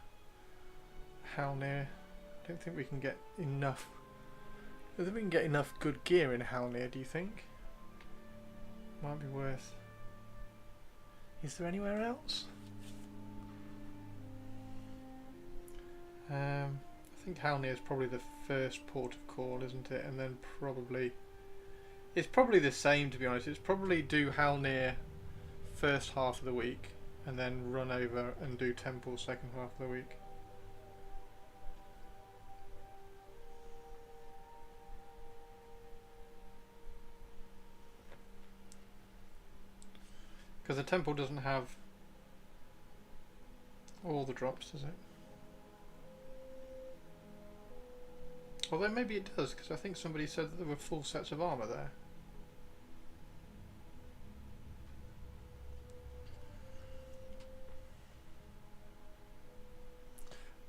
Halnir? I don't think we can get enough. I don't think we can get enough good gear in Halnir. Do you think? Might be worth. Is there anywhere else? I think Halnir is probably the first port of call, isn't it? And then probably it's probably the same, to be honest. It's probably do Halnir first half of the week, and then run over and do temple second half of the week. Because the temple doesn't have all the drops, does it? Although maybe it does, because I think somebody said that there were full sets of armour there.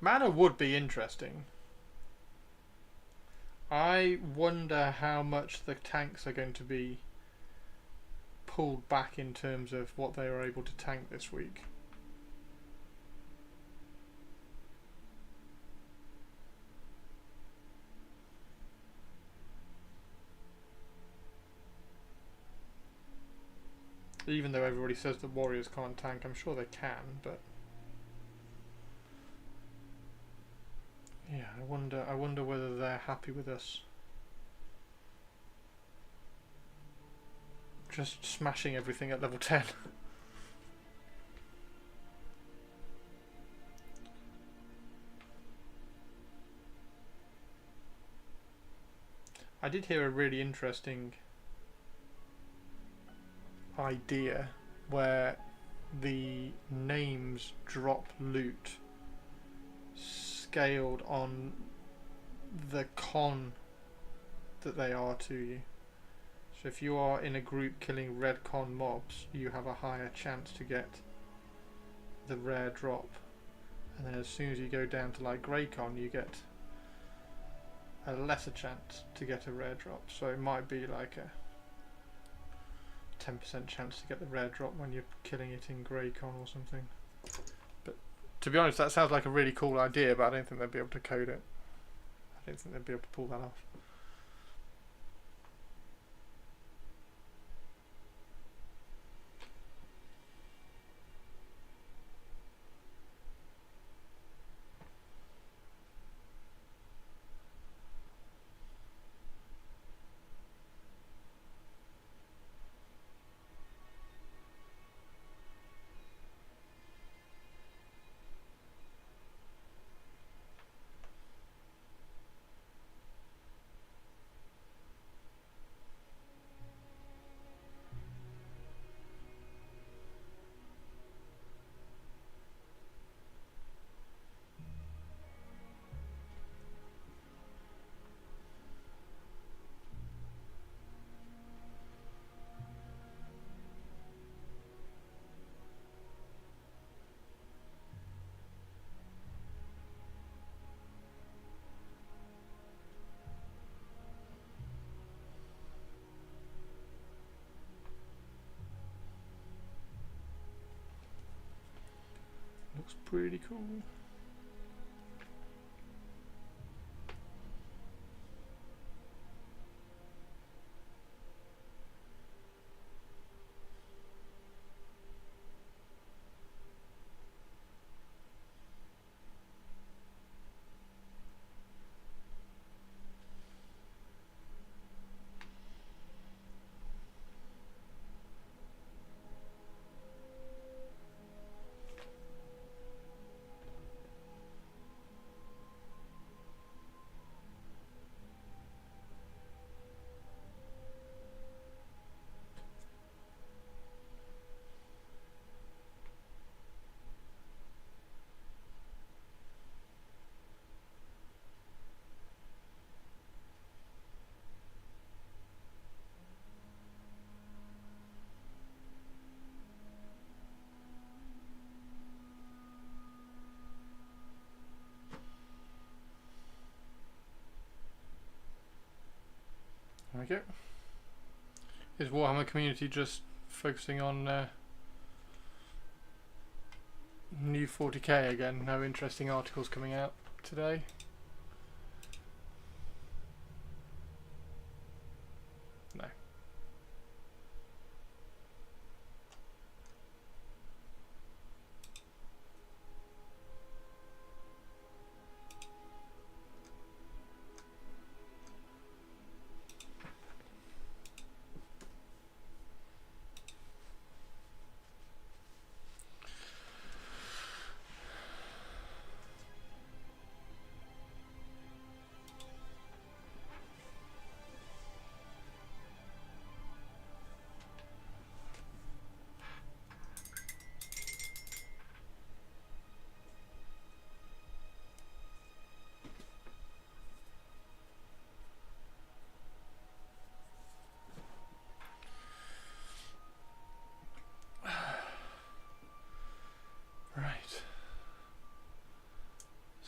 Mana would be interesting. I wonder how much the tanks are going to be pulled back in terms of what they are able to tank this week. Even though everybody says that warriors can't tank, I'm sure they can, but yeah, I wonder whether they're happy with us just smashing everything at level 10. I did hear a really interesting idea where the names drop loot scaled on the con that they are to you. So if you are in a group killing red con mobs, you have a higher chance to get the rare drop, and then as soon as you go down to like grey con, you get a lesser chance to get a rare drop. So it might be like a 10% chance to get the rare drop when you're killing it in grey con or something. But to be honest, that sounds like a really cool idea, but I don't think they'd be able to code it. I don't think they'd be able to pull that off. Looks pretty cool. Okay. Is Warhammer community just focusing on new 40k again? No interesting articles coming out today? No.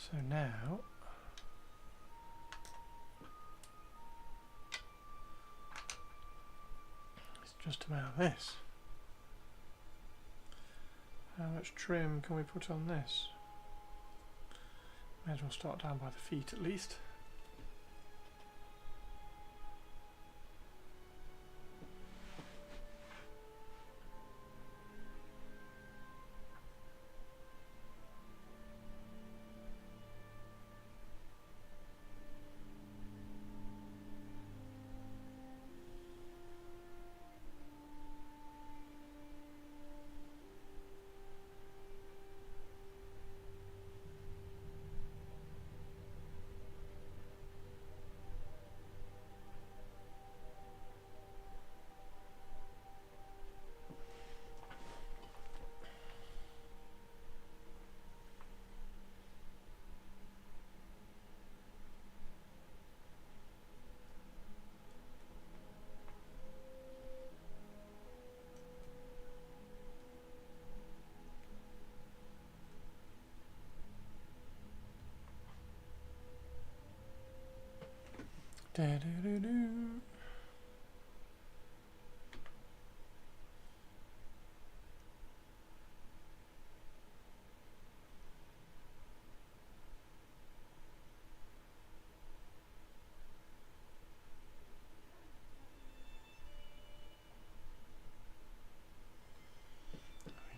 So now it's just about this. How much trim can we put on this? May as well start down by the feet at least. Da-da-da-doo.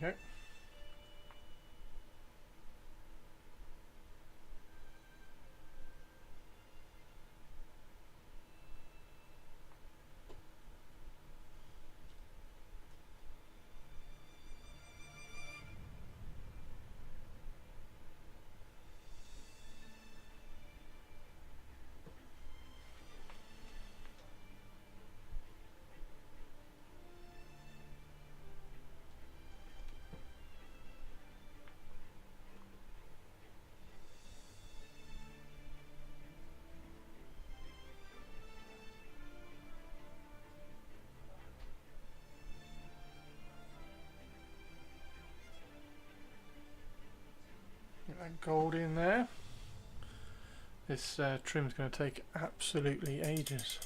There we go. Get that gold in there. This trim's going to take absolutely ages.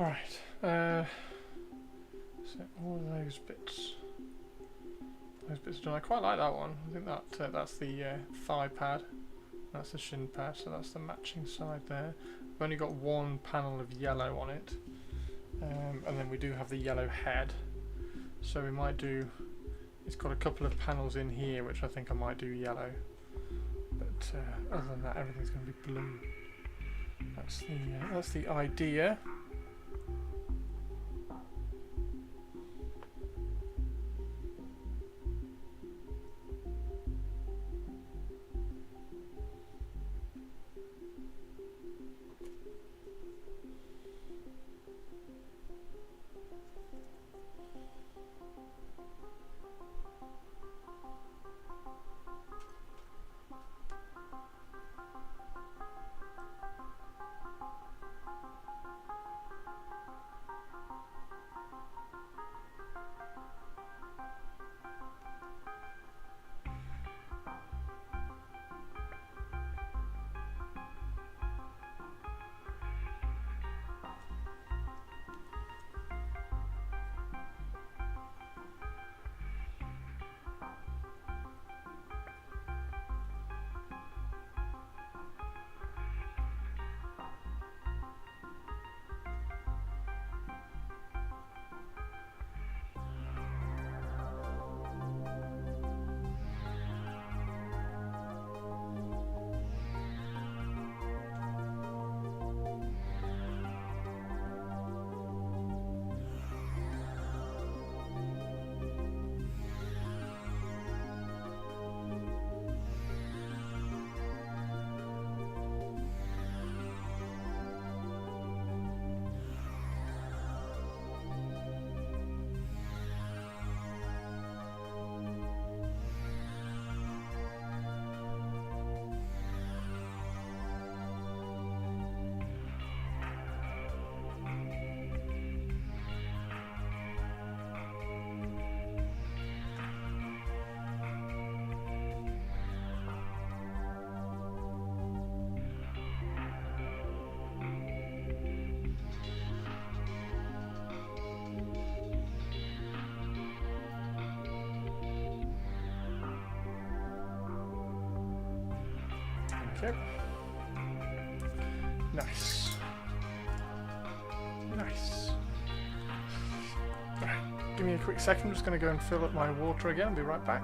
Alright, so all of those bits are done. I quite like that one. I think that that's the thigh pad, that's the shin pad, so that's the matching side there. We've only got one panel of yellow on it, and then we do have the yellow head, so we might do, it's got a couple of panels in here which I think I might do yellow, but other than that everything's going to be blue. That's the idea. Okay. Nice. Nice. Right, give me a quick second. I'm just going to go and fill up my water again. I'll be right back.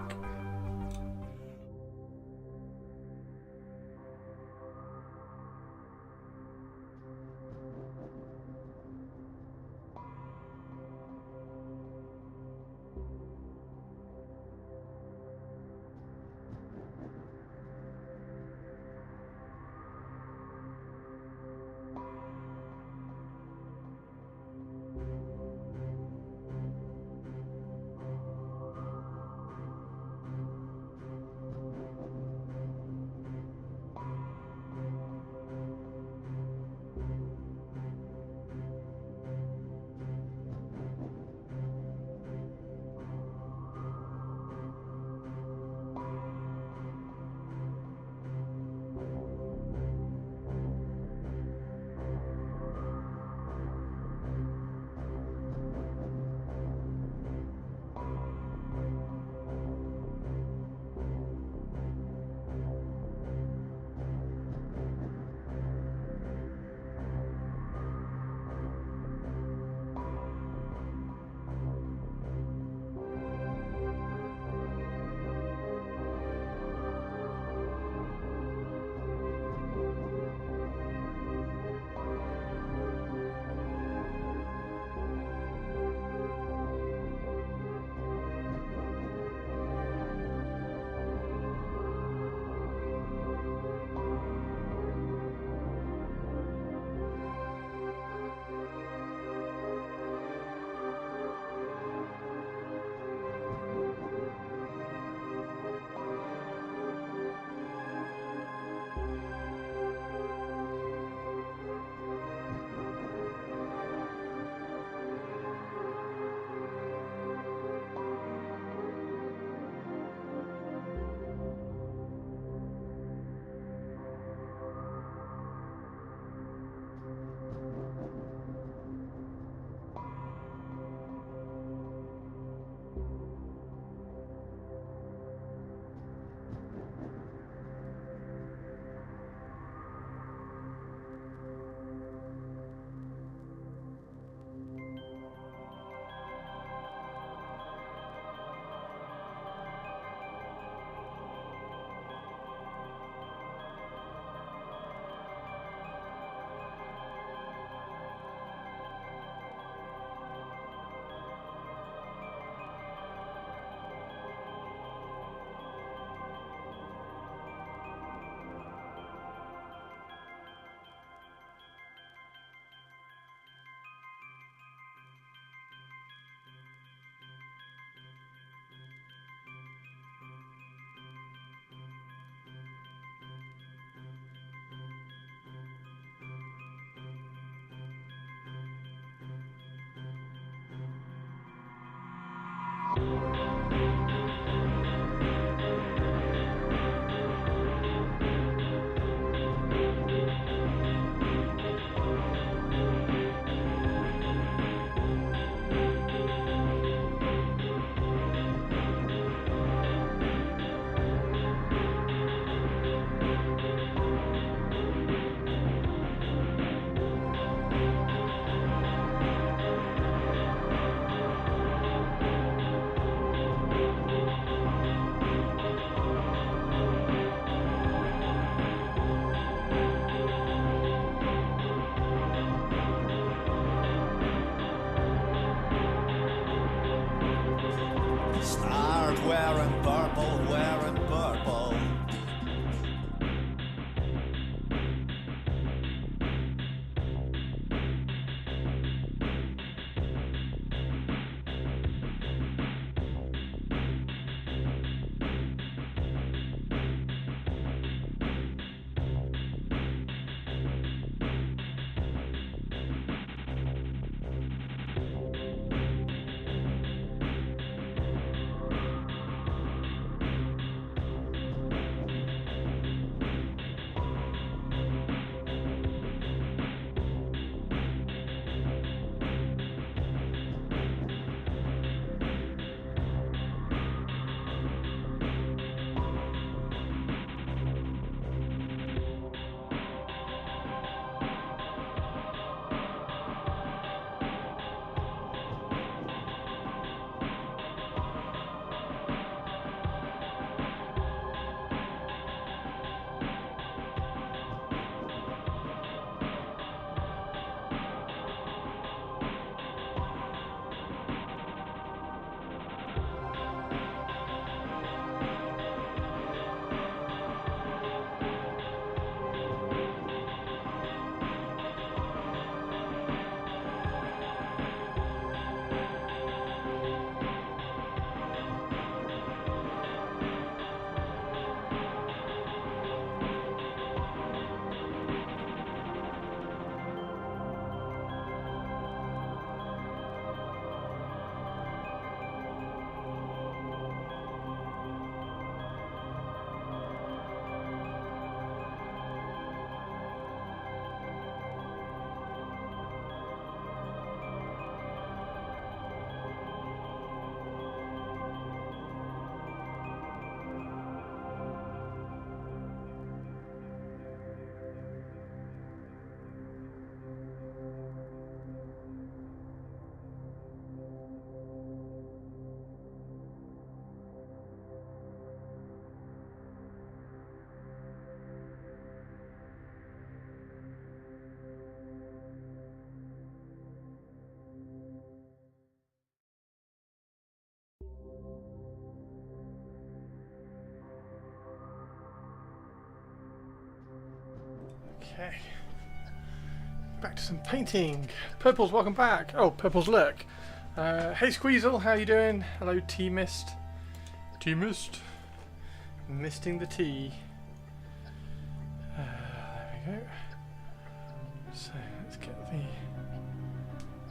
Okay. Back to some painting. Purple's welcome back. Oh, Purple's lurk. Hey Squeezel, how you doing? Hello T-Mist. T-Mist. Misting the tea. There we go. So let's get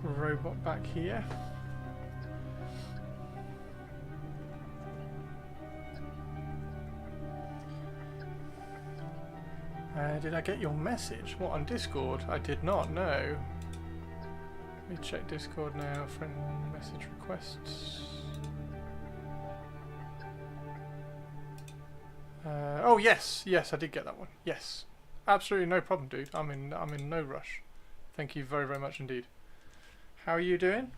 the robot back here. Did I get your message? What, on Discord? I did not know. Let me check Discord now. Friend message requests. Oh yes, yes, I did get that one. Yes, absolutely no problem, dude. I'm in no rush. Thank you very, very much indeed. How are you doing?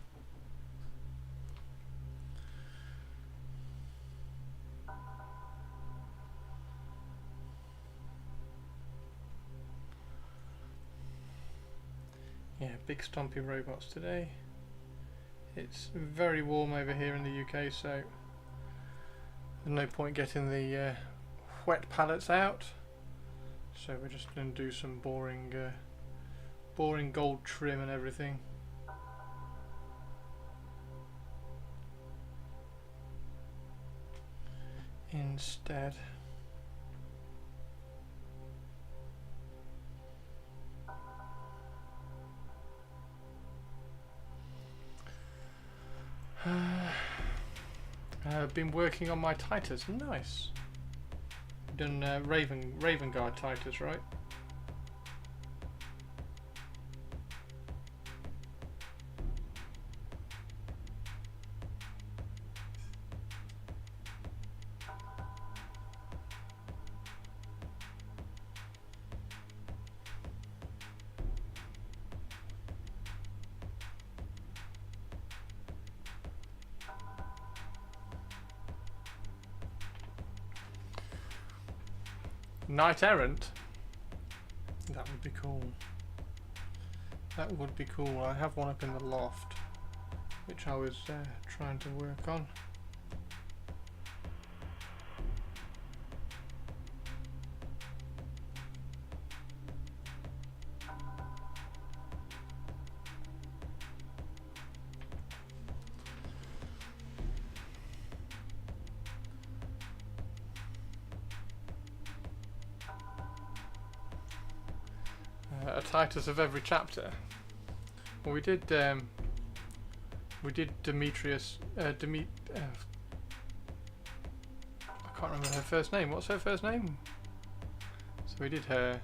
Yeah, big stompy robots today. It's very warm over here in the UK, so there's no point getting the wet pallets out. So we're just going to do some boring gold trim and everything. Instead. I've been working on my Titus. Nice. Done Raven Guard Titus, right? Knight Errant? That would be cool. That would be cool. I have one up in the loft, which I was trying to work on. A Titus of every chapter. Well, we did Demetrius. I can't remember her first name. What's her first name? So we did her.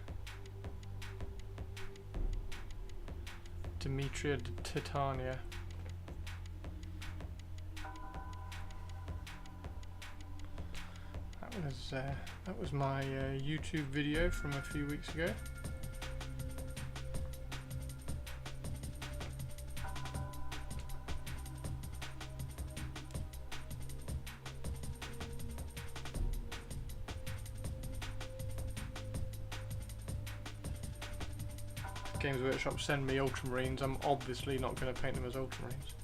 Demetria Titania. That was my YouTube video from a few weeks ago. Games Workshop send me Ultramarines, I'm obviously not going to paint them as Ultramarines.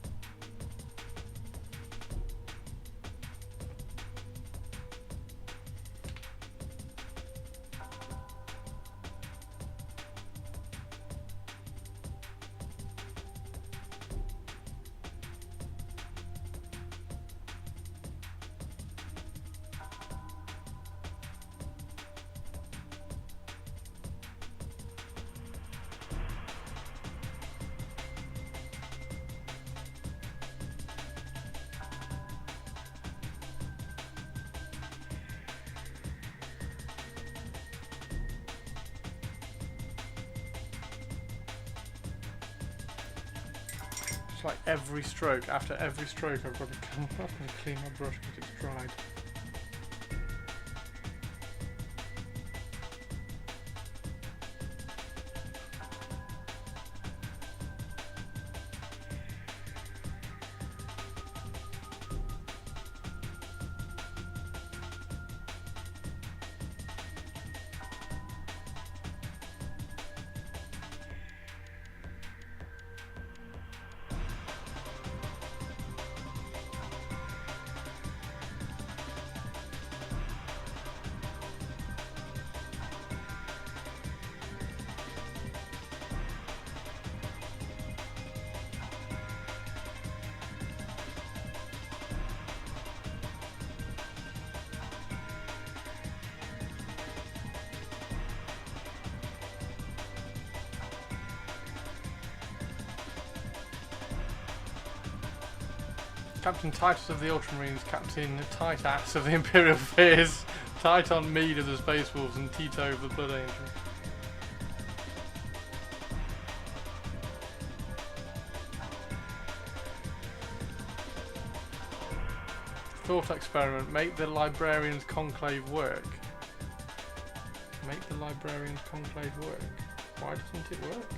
Like every stroke, after every stroke I've got to come up and clean my brush because it's dried. Captain Titus of the Ultramarines, Captain Titus of the Imperial Fears, Titon Mead of the Space Wolves, and Tito of the Blood Angels. Thought experiment. Make the Librarians' Conclave work. Make the Librarians' Conclave work. Why doesn't it work?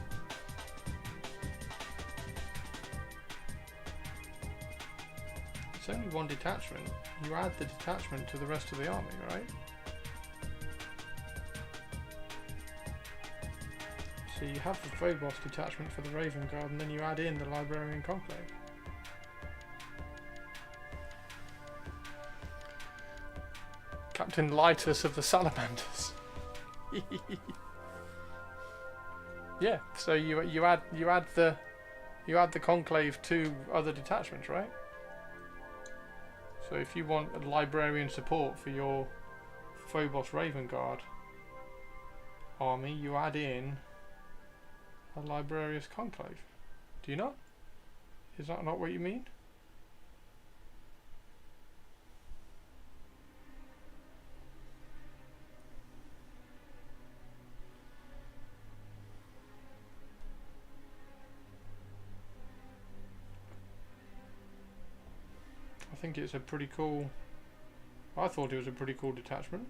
It's only one detachment. You add the detachment to the rest of the army, right? So you have the Phobos detachment for the Raven Guard, and then you add in the Librarian Conclave. Captain Litus of the Salamanders. Yeah, so you add the Conclave to other detachments, right? So if you want a librarian support for your Phobos Raven Guard army, you add in a Librarius Conclave. Do you not? Is that not what you mean? I think it's a pretty cool... I thought it was a pretty cool detachment.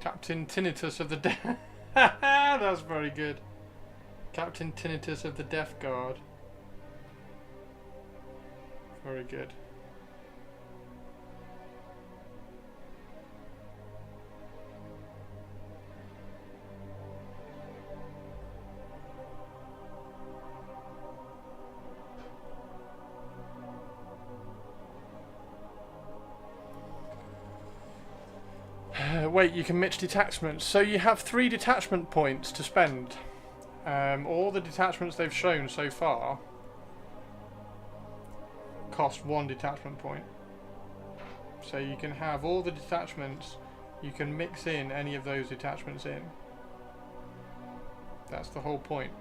Captain Tinnitus of the Death... That's very good. Captain Tinnitus of the Death Guard. Very good. Wait, you can mix detachments. So you have 3 detachment points to spend. All the detachments they've shown so far cost 1 detachment point. So you can have all the detachments, you can mix in any of those detachments in. That's the whole point.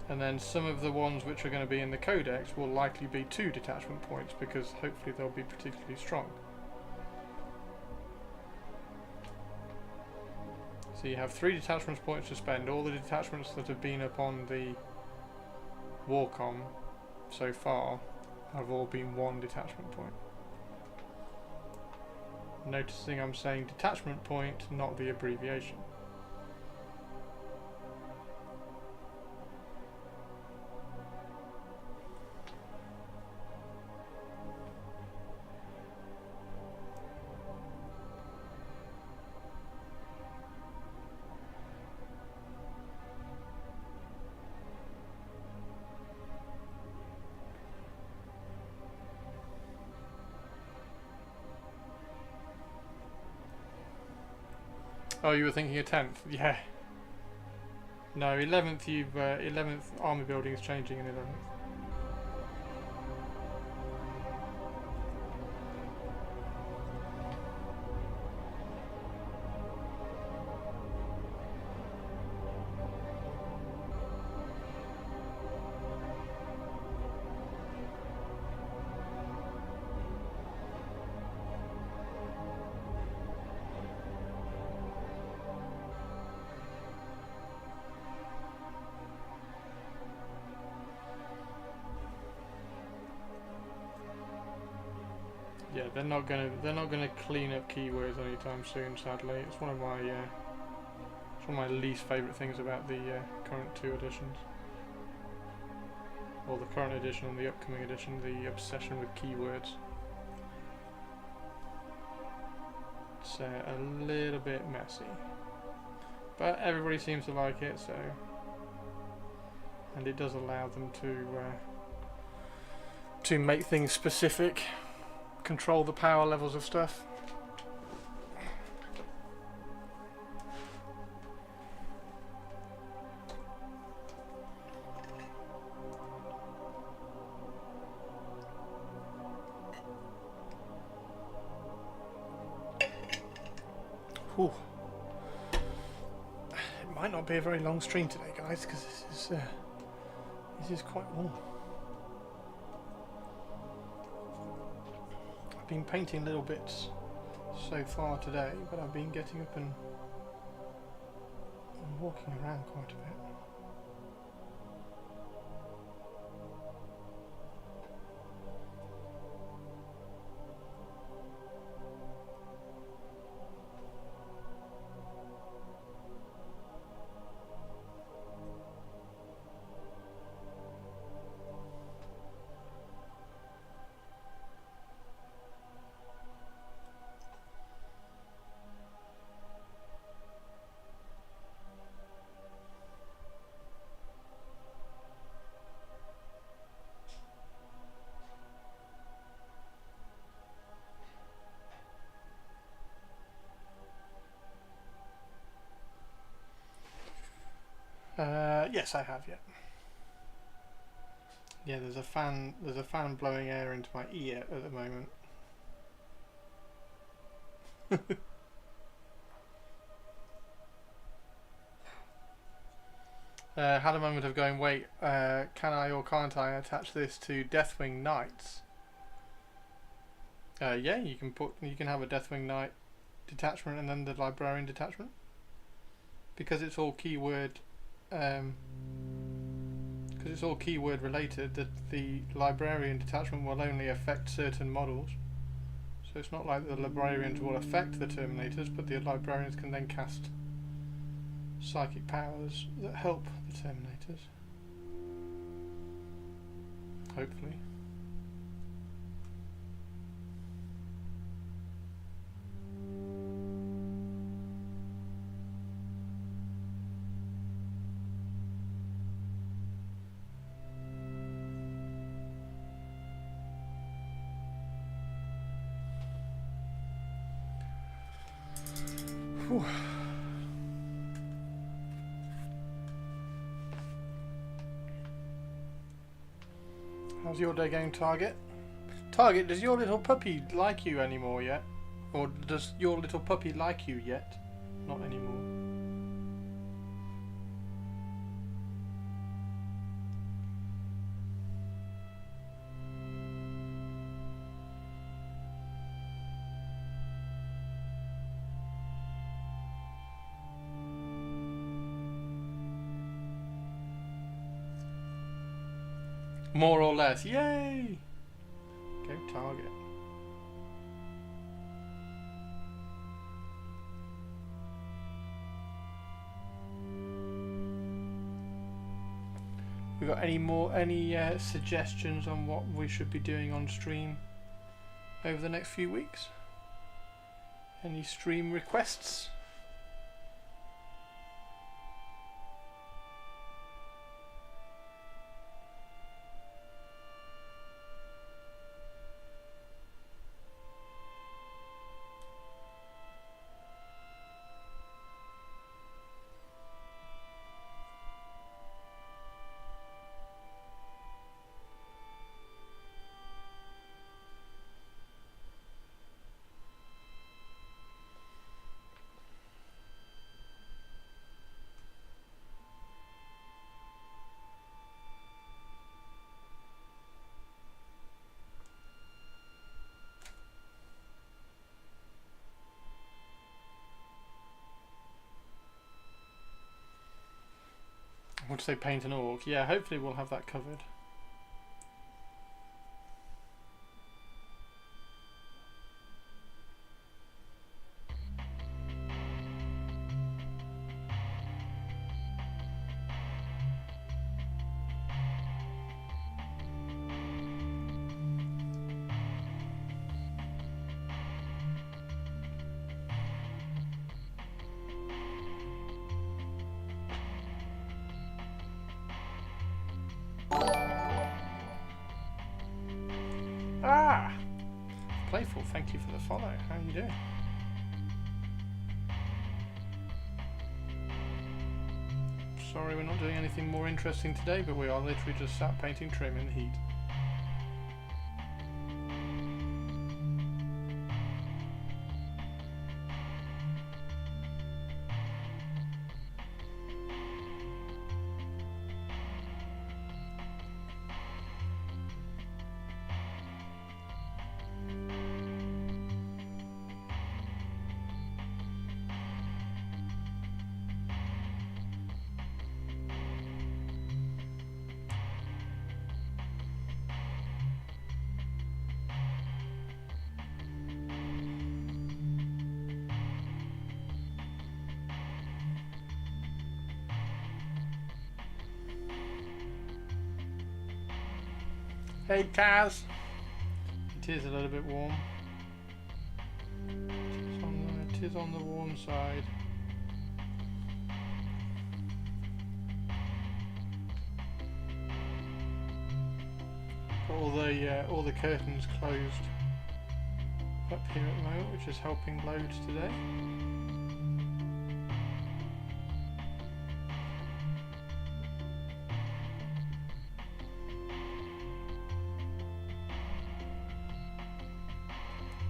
And then some of the ones which are going to be in the codex will likely be 2 detachment points, because hopefully they'll be particularly strong. So you have 3 detachments points to spend. All the detachments that have been up on the Warcom so far have all been 1 detachment point. Noticing I'm saying detachment point, not the abbreviation. Oh, you were thinking a 10th? Yeah. No, 11th. 11th army building is changing in 11th. Yeah, they're not gonna clean up keywords anytime soon. Sadly, it's one of my least favourite things about the current 2 editions, or the current edition and the upcoming edition. The obsession with keywords. It's a little bit messy, but everybody seems to like it. So, and it does allow them to make things specific. Control the power levels of stuff. Ooh. It might not be a very long stream today, guys, because this is quite warm. I've been painting little bits so far today, but I've been getting up and walking around quite a bit. Yes, I have. Yeah. Yeah, there's a fan. There's a fan blowing air into my ear at the moment. Had a moment of going, wait, can I or can't I attach this to Deathwing Knights? Yeah, you can have a Deathwing Knight detachment and then the Librarian detachment, because it's all keyword. Because it's all keyword related, that the Librarian detachment will only affect certain models. So it's not like the Librarians will affect the Terminators, but the Librarians can then cast psychic powers that help the Terminators. Hopefully. Whew. How's your day going, Target? Target, does your little puppy like you anymore yet? Or does your little puppy like you yet? Not anymore. More or less. Yay! Go Target. We got any suggestions on what we should be doing on stream over the next few weeks? Any stream requests? I want to say paint an orc. Yeah, hopefully we'll have that covered. Ah! Playful, thank you for the follow. How are you doing? Sorry we're not doing anything more interesting today, but we are literally just sat painting trim in the heat. Hey Kaz! It is a little bit warm. It is on the warm side. Got all the curtains closed up here at the moment, which is helping loads today.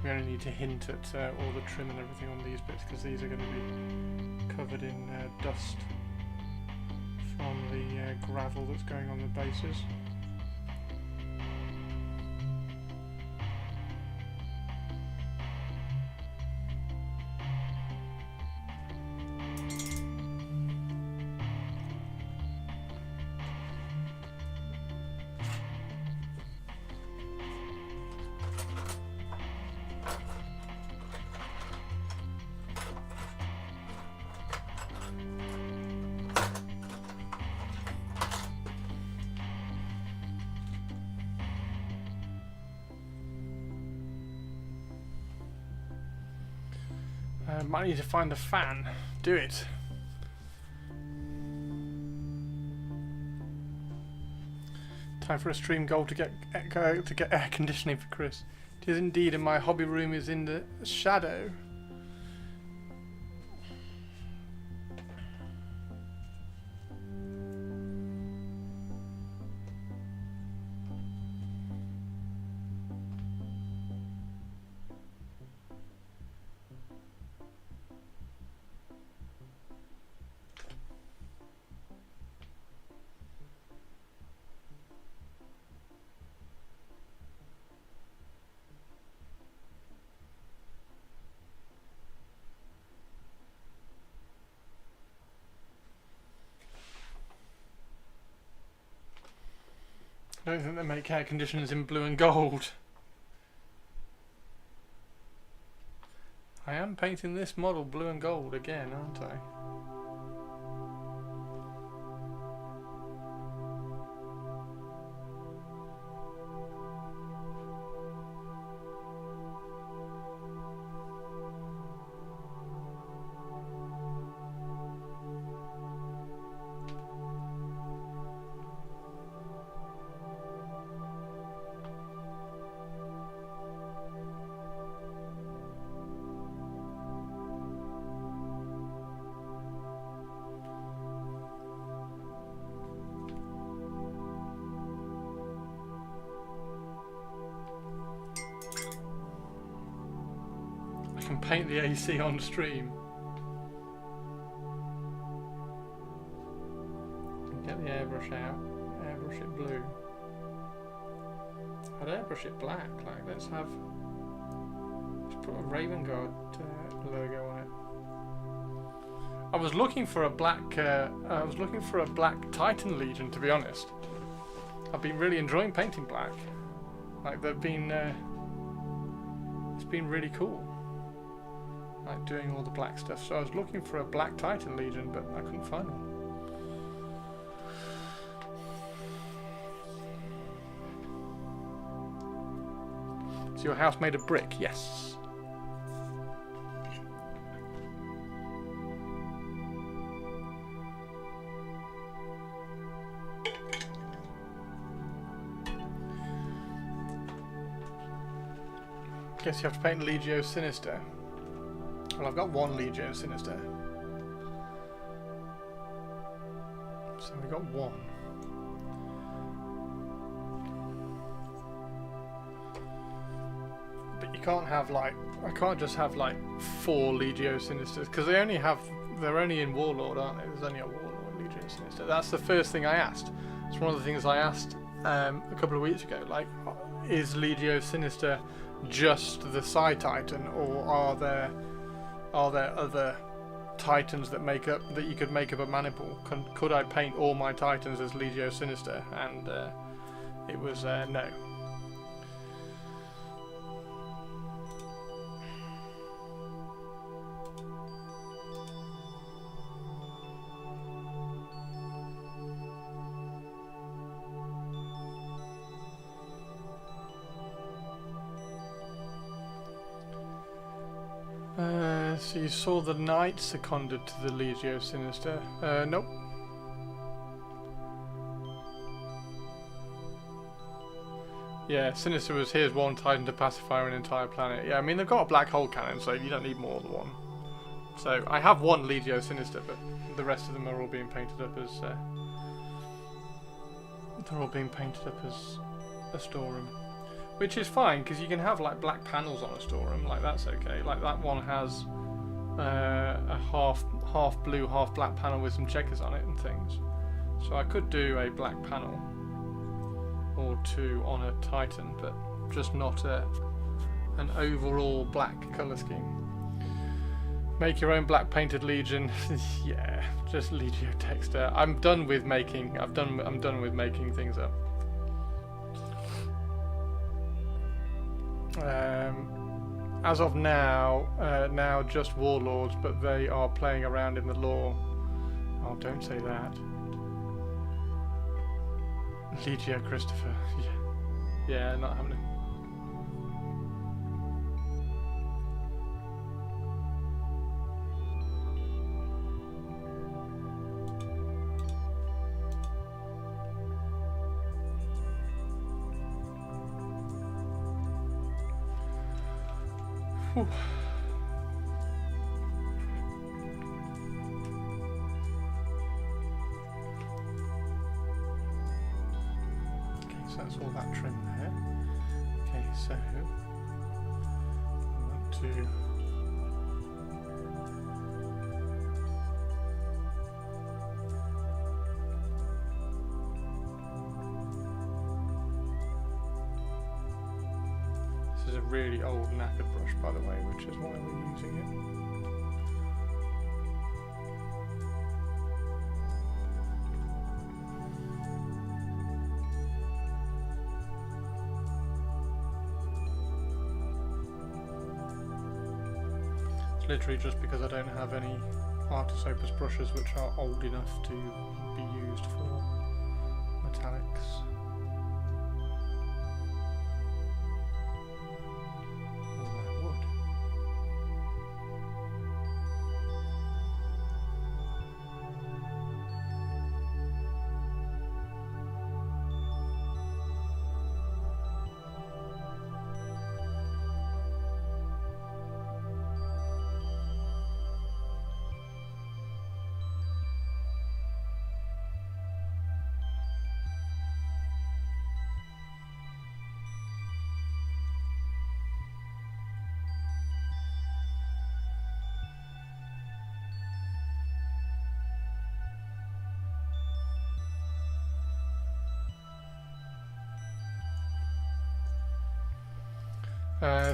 We only need to hint at all the trim and everything on these bits because these are going to be covered in dust from the gravel that's going on the bases. Might need to find a fan. Do it. Time for a stream goal to get air conditioning for Chris. It is indeed, and my hobby room is in the shadow. I don't think they make air conditioners in blue and gold. I am painting this model blue and gold again, aren't I? Paint the AC on stream. Get the airbrush out. Airbrush it blue. I'd airbrush it black. Like let's put a Raven Guard logo on it. I was looking for a black. Titan Legion, to be honest. I've been really enjoying painting black. Like they've been. It's been really cool. Like doing all the black stuff. So I was looking for a black Titan Legion, but I couldn't find one. Is your house made of brick? Yes. Guess you have to paint Legio Sinister. Well, I've got one Legio Sinister. So we've got one. But you can't have like, I can't just have like 4 Legio Sinisters, because they're only in Warlord, aren't they? There's only a Warlord Legio Sinister. That's the first thing I asked. It's one of the things I asked a couple of weeks ago. Like, is Legio Sinister just the Psi Titan, or are there other Titans that you could make up a maniple? Could I paint all my Titans as Legio Sinister? And it was no. So you saw the knight seconded to the Legio Sinister. Nope. Yeah, Sinister was here's one Titan to pacify an entire planet. Yeah, I mean they've got a black hole cannon, so you don't need more than one. So I have one Legio Sinister, but the rest of them are all being painted up as a storeroom, which is fine because you can have like black panels on a storeroom, like that's okay. Like that one has a half blue, half black panel with some checkers on it and things. So I could do a black panel or two on a Titan, but just not an overall black colour scheme. Make your own black painted Legion. Yeah, just Legio Texter. I'm done with making. I'm done with making things up. As of now, now just warlords, but they are playing around in the lore. Oh, don't say that. Legio Christopher. Yeah, not happening. Whew. So that's all that trim there. Okay, so I want to this is a really old knackered brush, by the way, which is why we're using it. Literally just because I don't have any Artis Opus brushes which are old enough to be used for metallics. Or I would.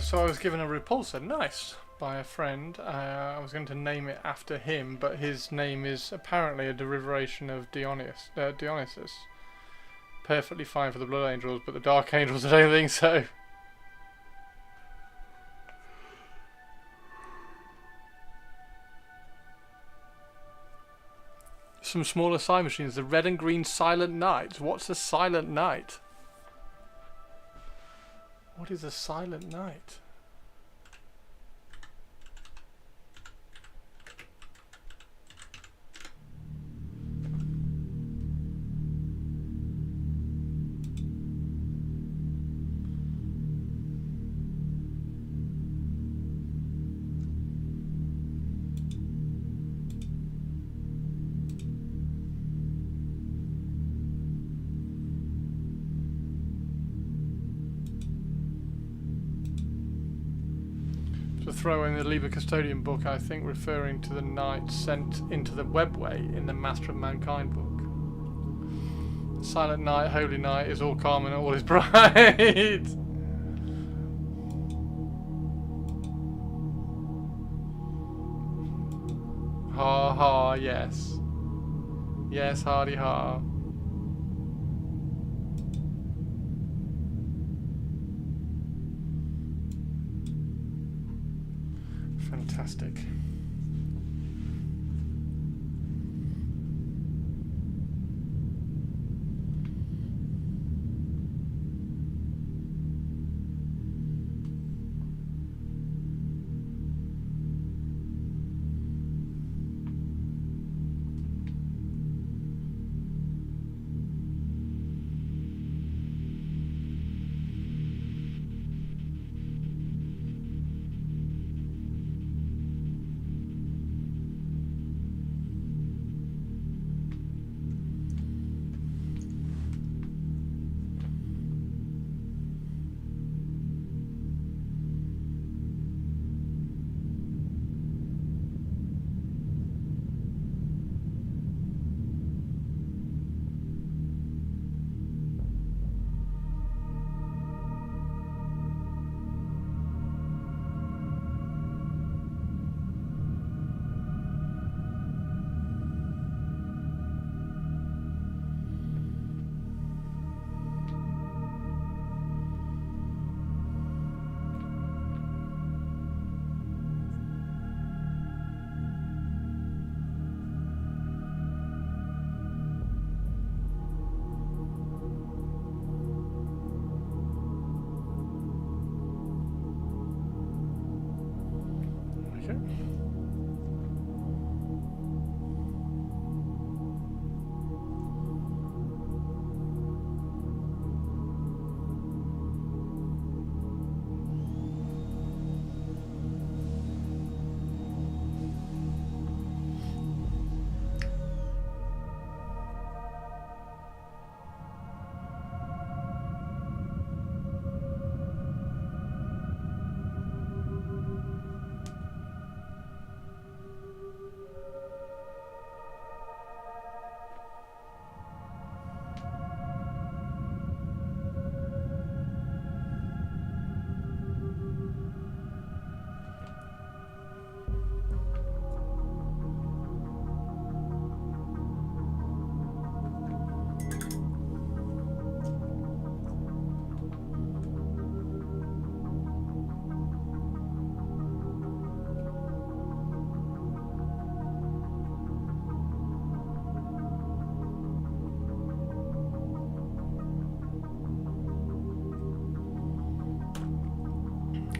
So I was given a repulsor, nice, by a friend. I was going to name it after him, but his name is apparently a derivation of Dionysus. Perfectly fine for the Blood Angels, but the Dark Angels I don't think so. Some smaller side machines, the red and green Silent Knight. What's a Silent Knight? What is a Silent Knight? Throw in the Liber Custodian book, I think referring to the knight sent into the webway in the Master of Mankind book. Silent Night, Holy Night is all calm and all is bright. Ha ha, yes. Yes, hardy ha. Fantastic.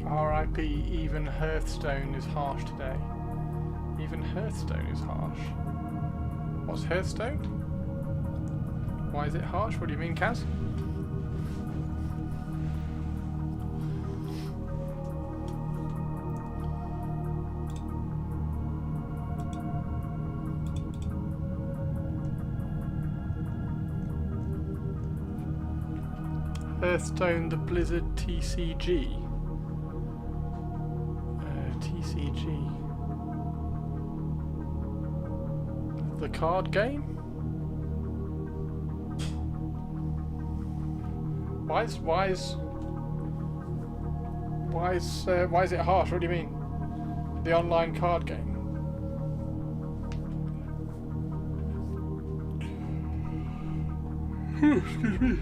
R.I.P. Even Hearthstone is harsh today. Even Hearthstone is harsh. What's Hearthstone? Why is it harsh? What do you mean, Kaz? Hearthstone, the Blizzard TCG. TCG. The card game? Why is it harsh? What do you mean? The online card game? Excuse me.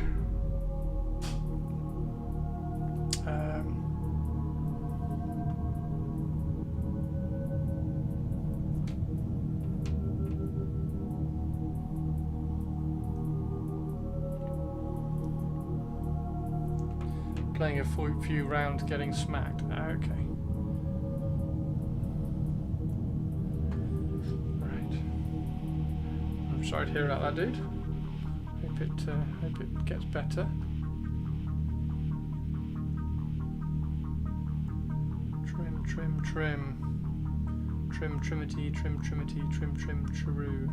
Playing a few rounds, getting smacked. Okay. Right. I'm sorry to hear about that, dude. Hope it gets better. Trim. Trimmity, true.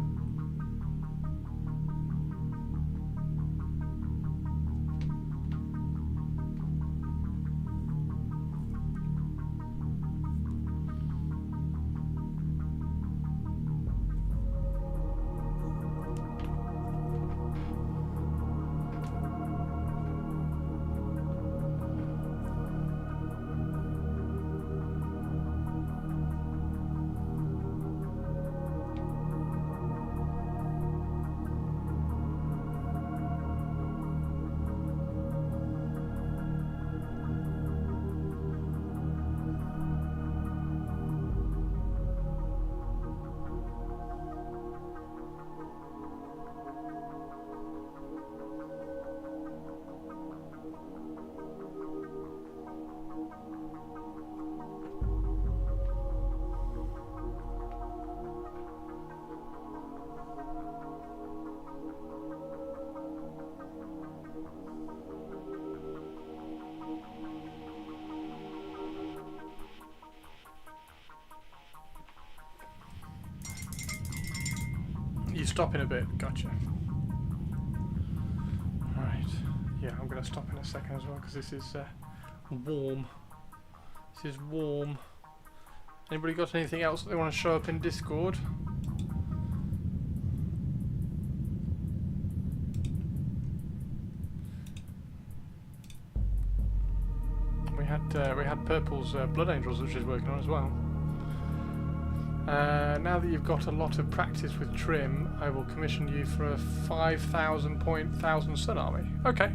You stop in a bit, gotcha. Alright, yeah, I'm going to stop in a second as well because this is warm. This is warm. Anybody got anything else that they want to show up in Discord? We had Purple's Blood Angels, which is working on as well. Now that you've got a lot of practice with Trim, I will commission you for a 5,000 point Thousand Sun army. Okay.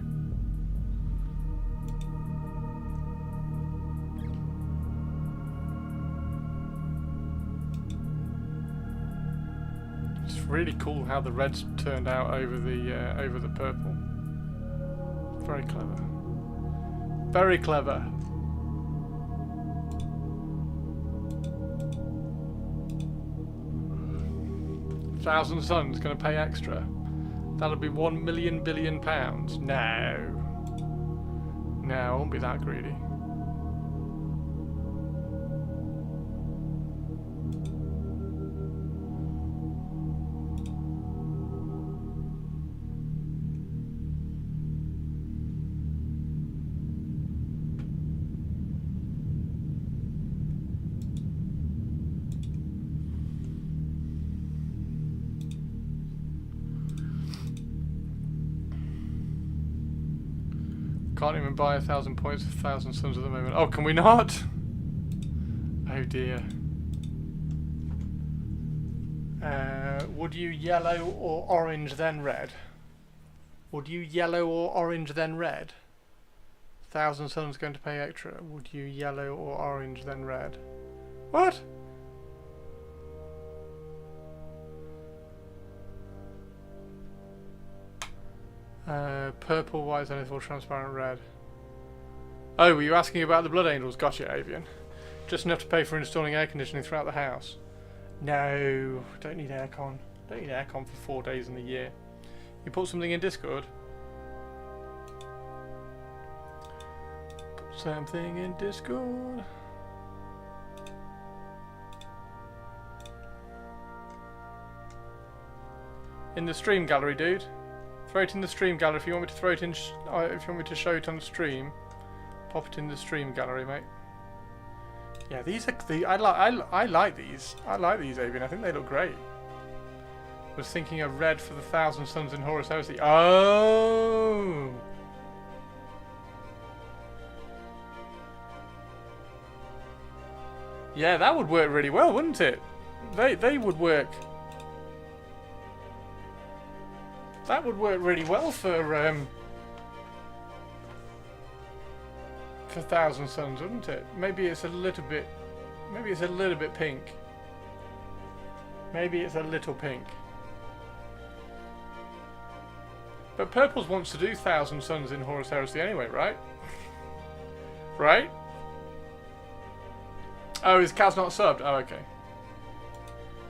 It's really cool how the reds turned out over the purple. Very clever. Very clever. Thousand Sun's going to pay extra. That'll be 1 million billion pounds. No. No, I won't be that greedy. Can't even buy 1,000 points for 1,000 Suns at the moment. Oh, can we not? Oh dear. Would you yellow or orange then red? Would you yellow or orange then red? 1,000 Suns going to pay extra. Would you yellow or orange then red? What? Purple, white, zenith, or transparent red. Oh, were you asking about the Blood Angels? Gotcha, Avian. Just enough to pay for installing air conditioning throughout the house. No, don't need aircon. Don't need aircon for 4 days in the year. You put something in Discord? Put something in Discord. In the stream gallery, dude. Throw it in the stream gallery. If you want me to throw it in, if you want me to show it on the stream, pop it in the stream gallery, mate. Yeah, these are I like these. I like these, Avian. I think they look great. Was thinking of red for the Thousand Suns in Horus Heresy. Oh. Yeah, that would work really well, wouldn't it? They would work. That would work really well for Thousand Suns, wouldn't it? Maybe it's a little bit pink. Maybe it's a little pink. But Purples wants to do Thousand Suns in Horus Heresy anyway, right? Right? Oh, is Kaz not subbed? Oh, okay.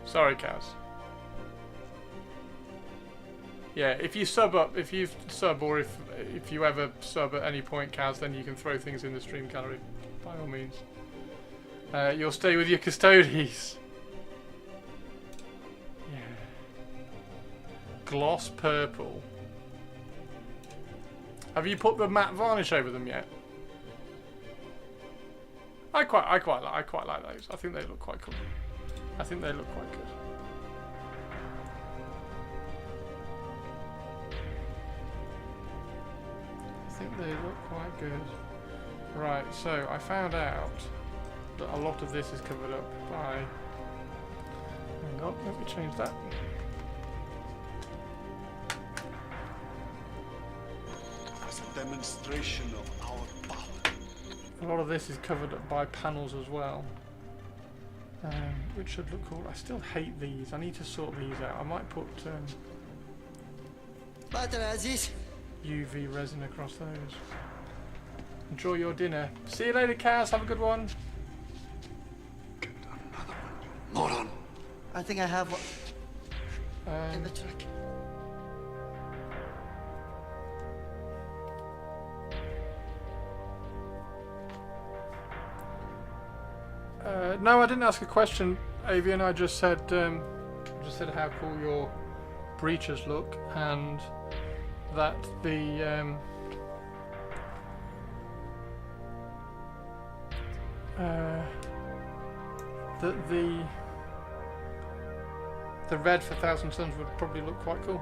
Sorry, Kaz. Yeah, if you sub or if you ever sub at any point, Kaz, then you can throw things in the stream gallery, by all means. You'll stay with your custodies. Yeah. Gloss purple. Have you put the matte varnish over them yet? I quite like those. I think they look quite cool. I think they look quite good. I think they look quite good. Right, so I found out that a lot of this is covered up by... Hang on, let me change that. As a demonstration of our power. A lot of this is covered up by panels as well. Which should look cool. I still hate these. I need to sort these out. I might put UV resin across those. Enjoy your dinner. See you later, Kaz. Have a good one. Get another one, you moron. I think I have one in the truck. No, I didn't ask a question, Avian. I just said how cool your breeches look, and that the the red for Thousand Suns would probably look quite cool.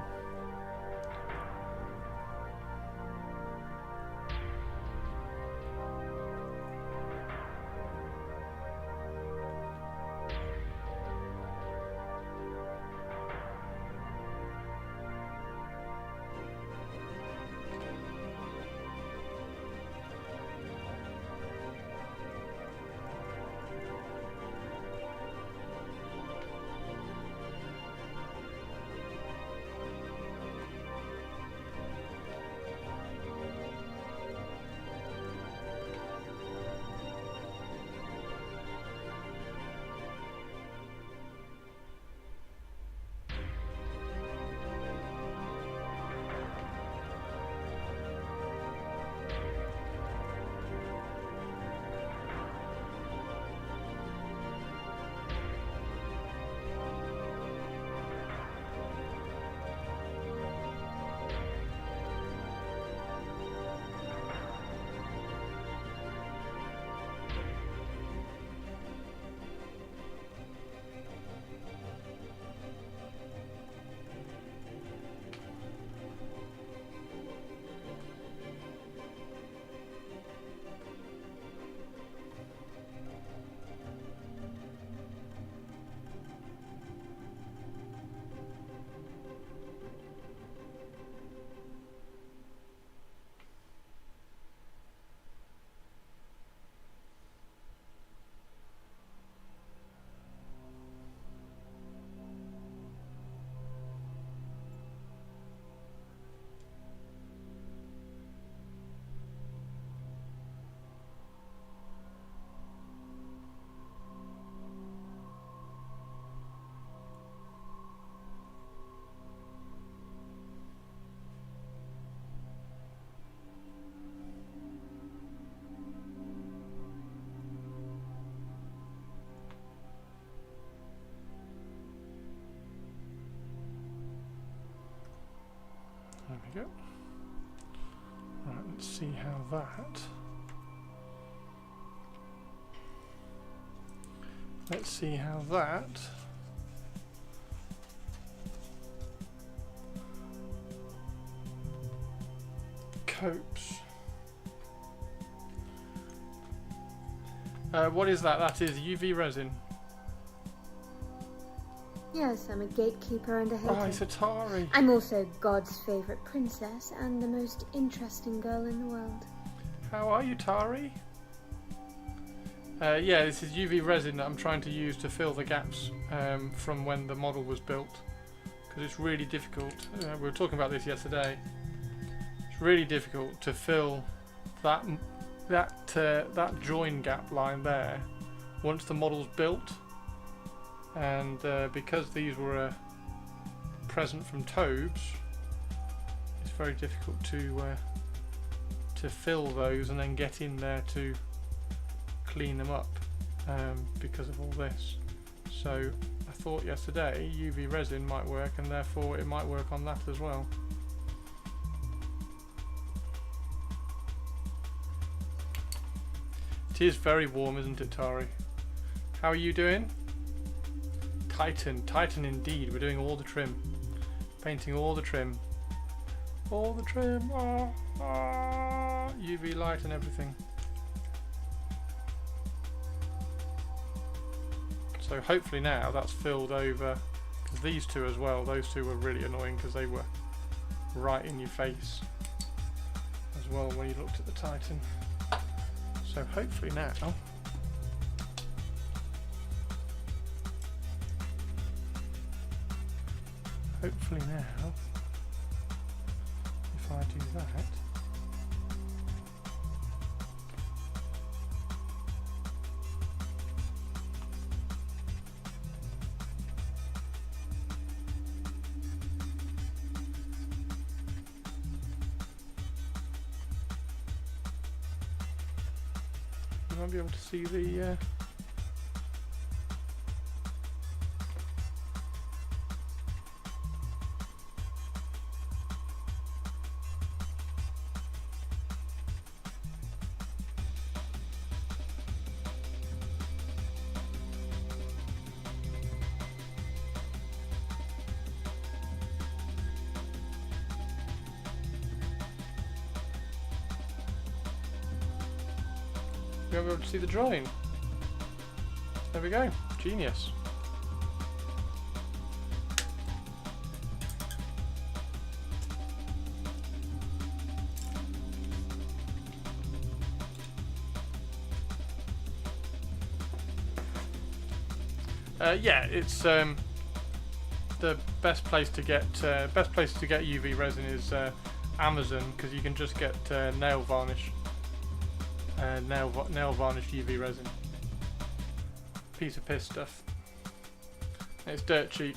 There we go. Right, let's see how that. Let's see how that copes. What is that? That is UV resin. Yes, I'm a gatekeeper and a hater. Oh, it's Atari. I'm also God's favourite princess and the most interesting girl in the world. How are you, Tari? Yeah, this is UV resin that I'm trying to use to fill the gaps from when the model was built, because it's really difficult. We were talking about this yesterday. It's really difficult to fill that join gap line there once the model's built, and because these were a present from Tobes, it's very difficult to fill those and then get in there to clean them up because of all this. So I thought yesterday UV resin might work, and therefore it might work on that as well. It is very warm, isn't it, Tari? How are you doing? Titan indeed. We're doing all the trim, painting all the trim, UV light and everything. So hopefully now that's filled over, because these two as well, those two were really annoying because they were right in your face as well when you looked at the Titan. So hopefully now if I do that, you might be able to see the you'll be able to see the drawing. There we go. Genius. Yeah, it's the best place to get UV resin is Amazon, because you can just get nail varnish. Nail varnish UV resin. Piece of piss stuff. It's dirt cheap.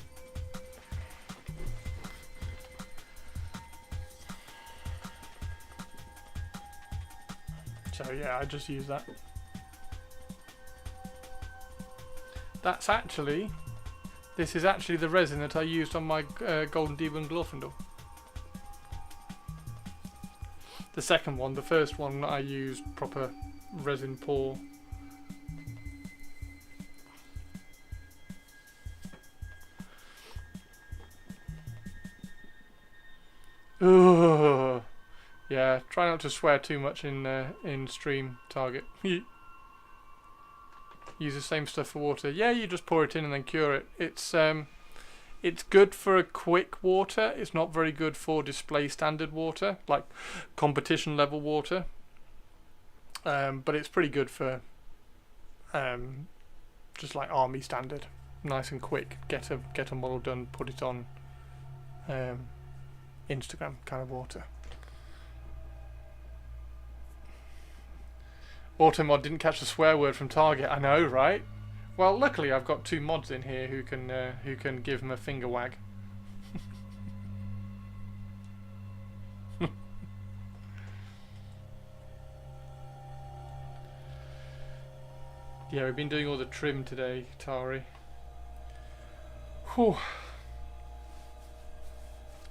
So yeah, I just use that. This is actually the resin that I used on my Golden Demon Glorfindel. The second one, the first one I used proper resin pour. Ugh. Yeah, try not to swear too much in stream, Target. Use the same stuff for water. Yeah, you just pour it in and then cure it. It's good for a quick water. It's not very good for display standard water, like competition level water. But it's pretty good for just like army standard, nice and quick. Get a model done, put it on Instagram kind of water. Automod didn't catch the swear word from Target. I know, right? Well, luckily I've got two mods in here who can give him a finger wag. Yeah, we've been doing all the trim today, Tari. Whew.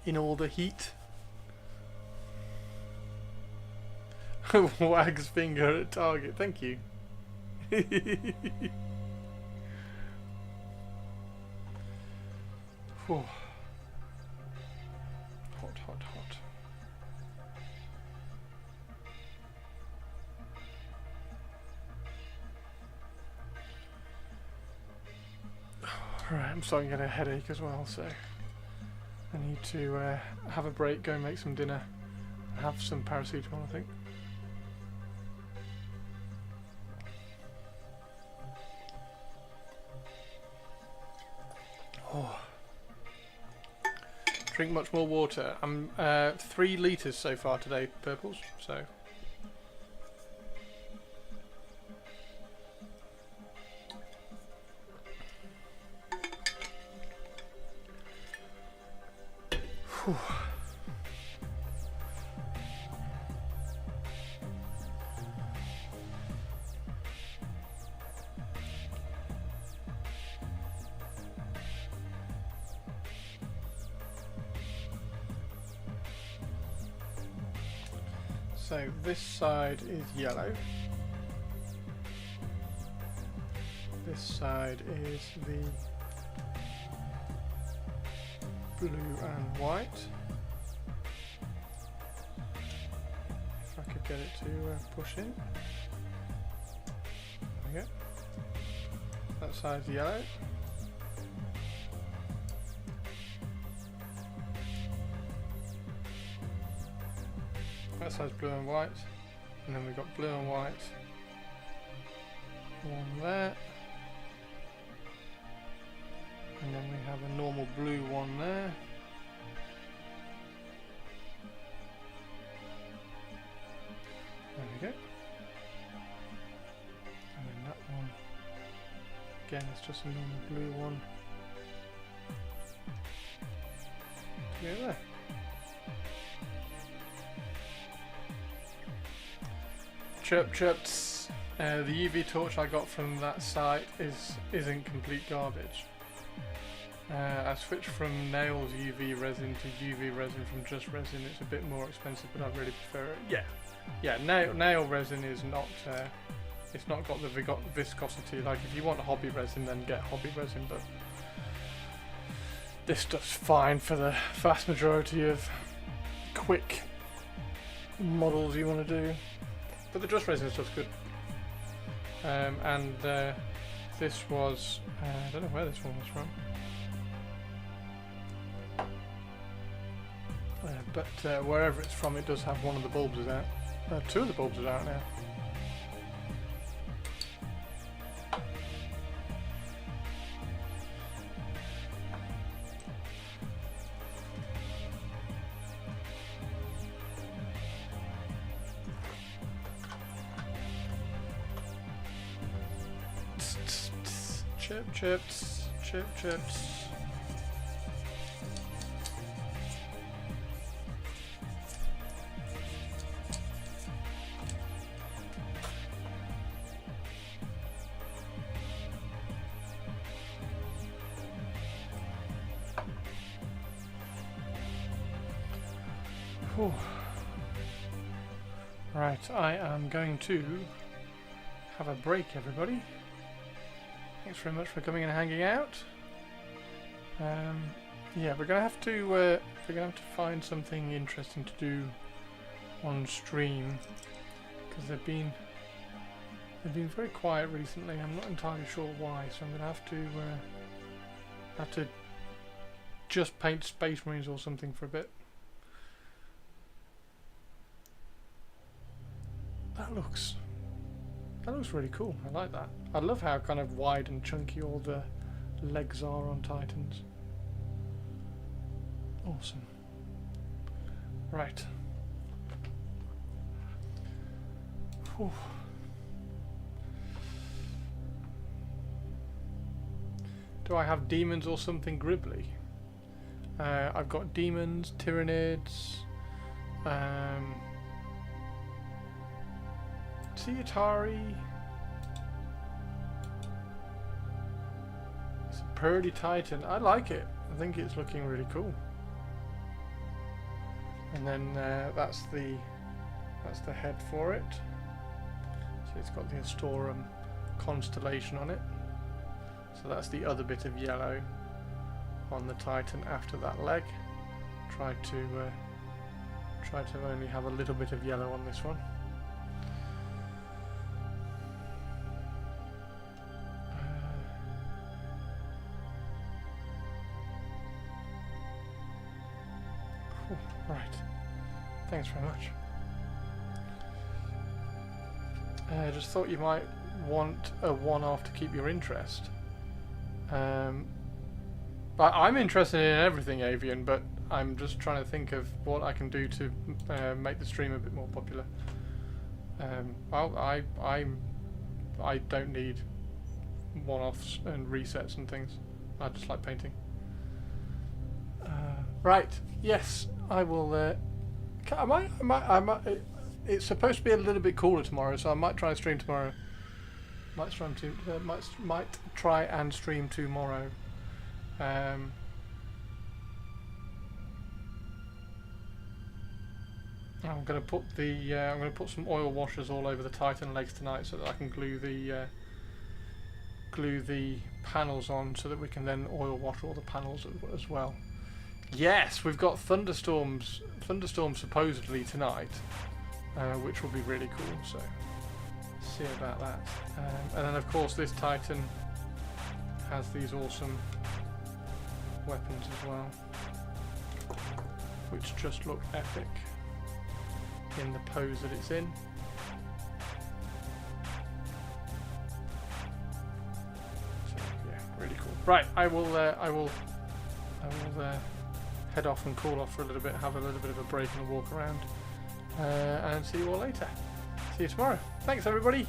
In all the heat. Wags finger at target. Thank you. Whew. Hot, hot, hot. Alright, I'm starting to get a headache as well, so I need to have a break, go and make some dinner, have some paracetamol, I think. Oh. Drink much more water. I'm 3 litres so far today, purples, so. Whew. So this side is yellow. This side is the blue and white. If I could get it to push in. There we go. That side's yellow. That side's blue and white. And then we've got blue and white. One there. And then we have a normal blue one there. There we go. And then that one, again, it's just a normal blue one. To go there. Chirp chirps. The UV torch I got from that site isn't complete garbage. I switched from Nail's UV resin to UV resin from Just Resin. It's a bit more expensive, but I really prefer it. Yeah. Nail resin is not. It's not got the viscosity. Like if you want hobby resin, then get hobby resin. But this stuff's fine for the vast majority of quick models you want to do. But the Just Resin stuff's good. And this was. I don't know where this one was from. But wherever it's from, it does have one of the bulbs is out. 2 of the bulbs are out now. Chip chips, chip chips. Whew. Right, I am going to have a break, everybody. Thanks very much for coming and hanging out. Yeah, we're gonna have to find something interesting to do on stream because they've been very quiet recently. I'm not entirely sure why, so I'm gonna have to just paint Space Marines or something for a bit. That looks really cool. I like that. I love how kind of wide and chunky all the legs are on Titans. Awesome. Right. Whew. Do I have demons or something gribbly? I've got demons, Tyranids, Atari. It's a Purdy Titan. I like it. I think it's looking really cool. And then that's the That's the head for it. So it's got the Astorum constellation on it. So that's the other bit of yellow on the Titan after that leg. Try to only have a little bit of yellow on this one. Right. Thanks very much. I just thought you might want a one-off to keep your interest. But I'm interested in everything avian, but I'm just trying to think of what I can do to make the stream a bit more popular. Well, I don't need one-offs and resets and things. I just like painting. Right. Yes, I will. I might. It's supposed to be a little bit cooler tomorrow, so I might try and stream tomorrow. Might try and stream tomorrow. I'm going to put the I'm going to put some oil washers all over the Titan legs tonight, so that I can glue the panels on, so that we can then oil wash all the panels as well. Yes, we've got thunderstorms supposedly tonight, which will be really cool. So see about that. And then of course this Titan has these awesome weapons as well, which just look epic in the pose that it's in. So yeah, really cool. Right, I will head off and cool off for a little bit, have a little bit of a break and a walk around, and see you all later. See you tomorrow. Thanks everybody.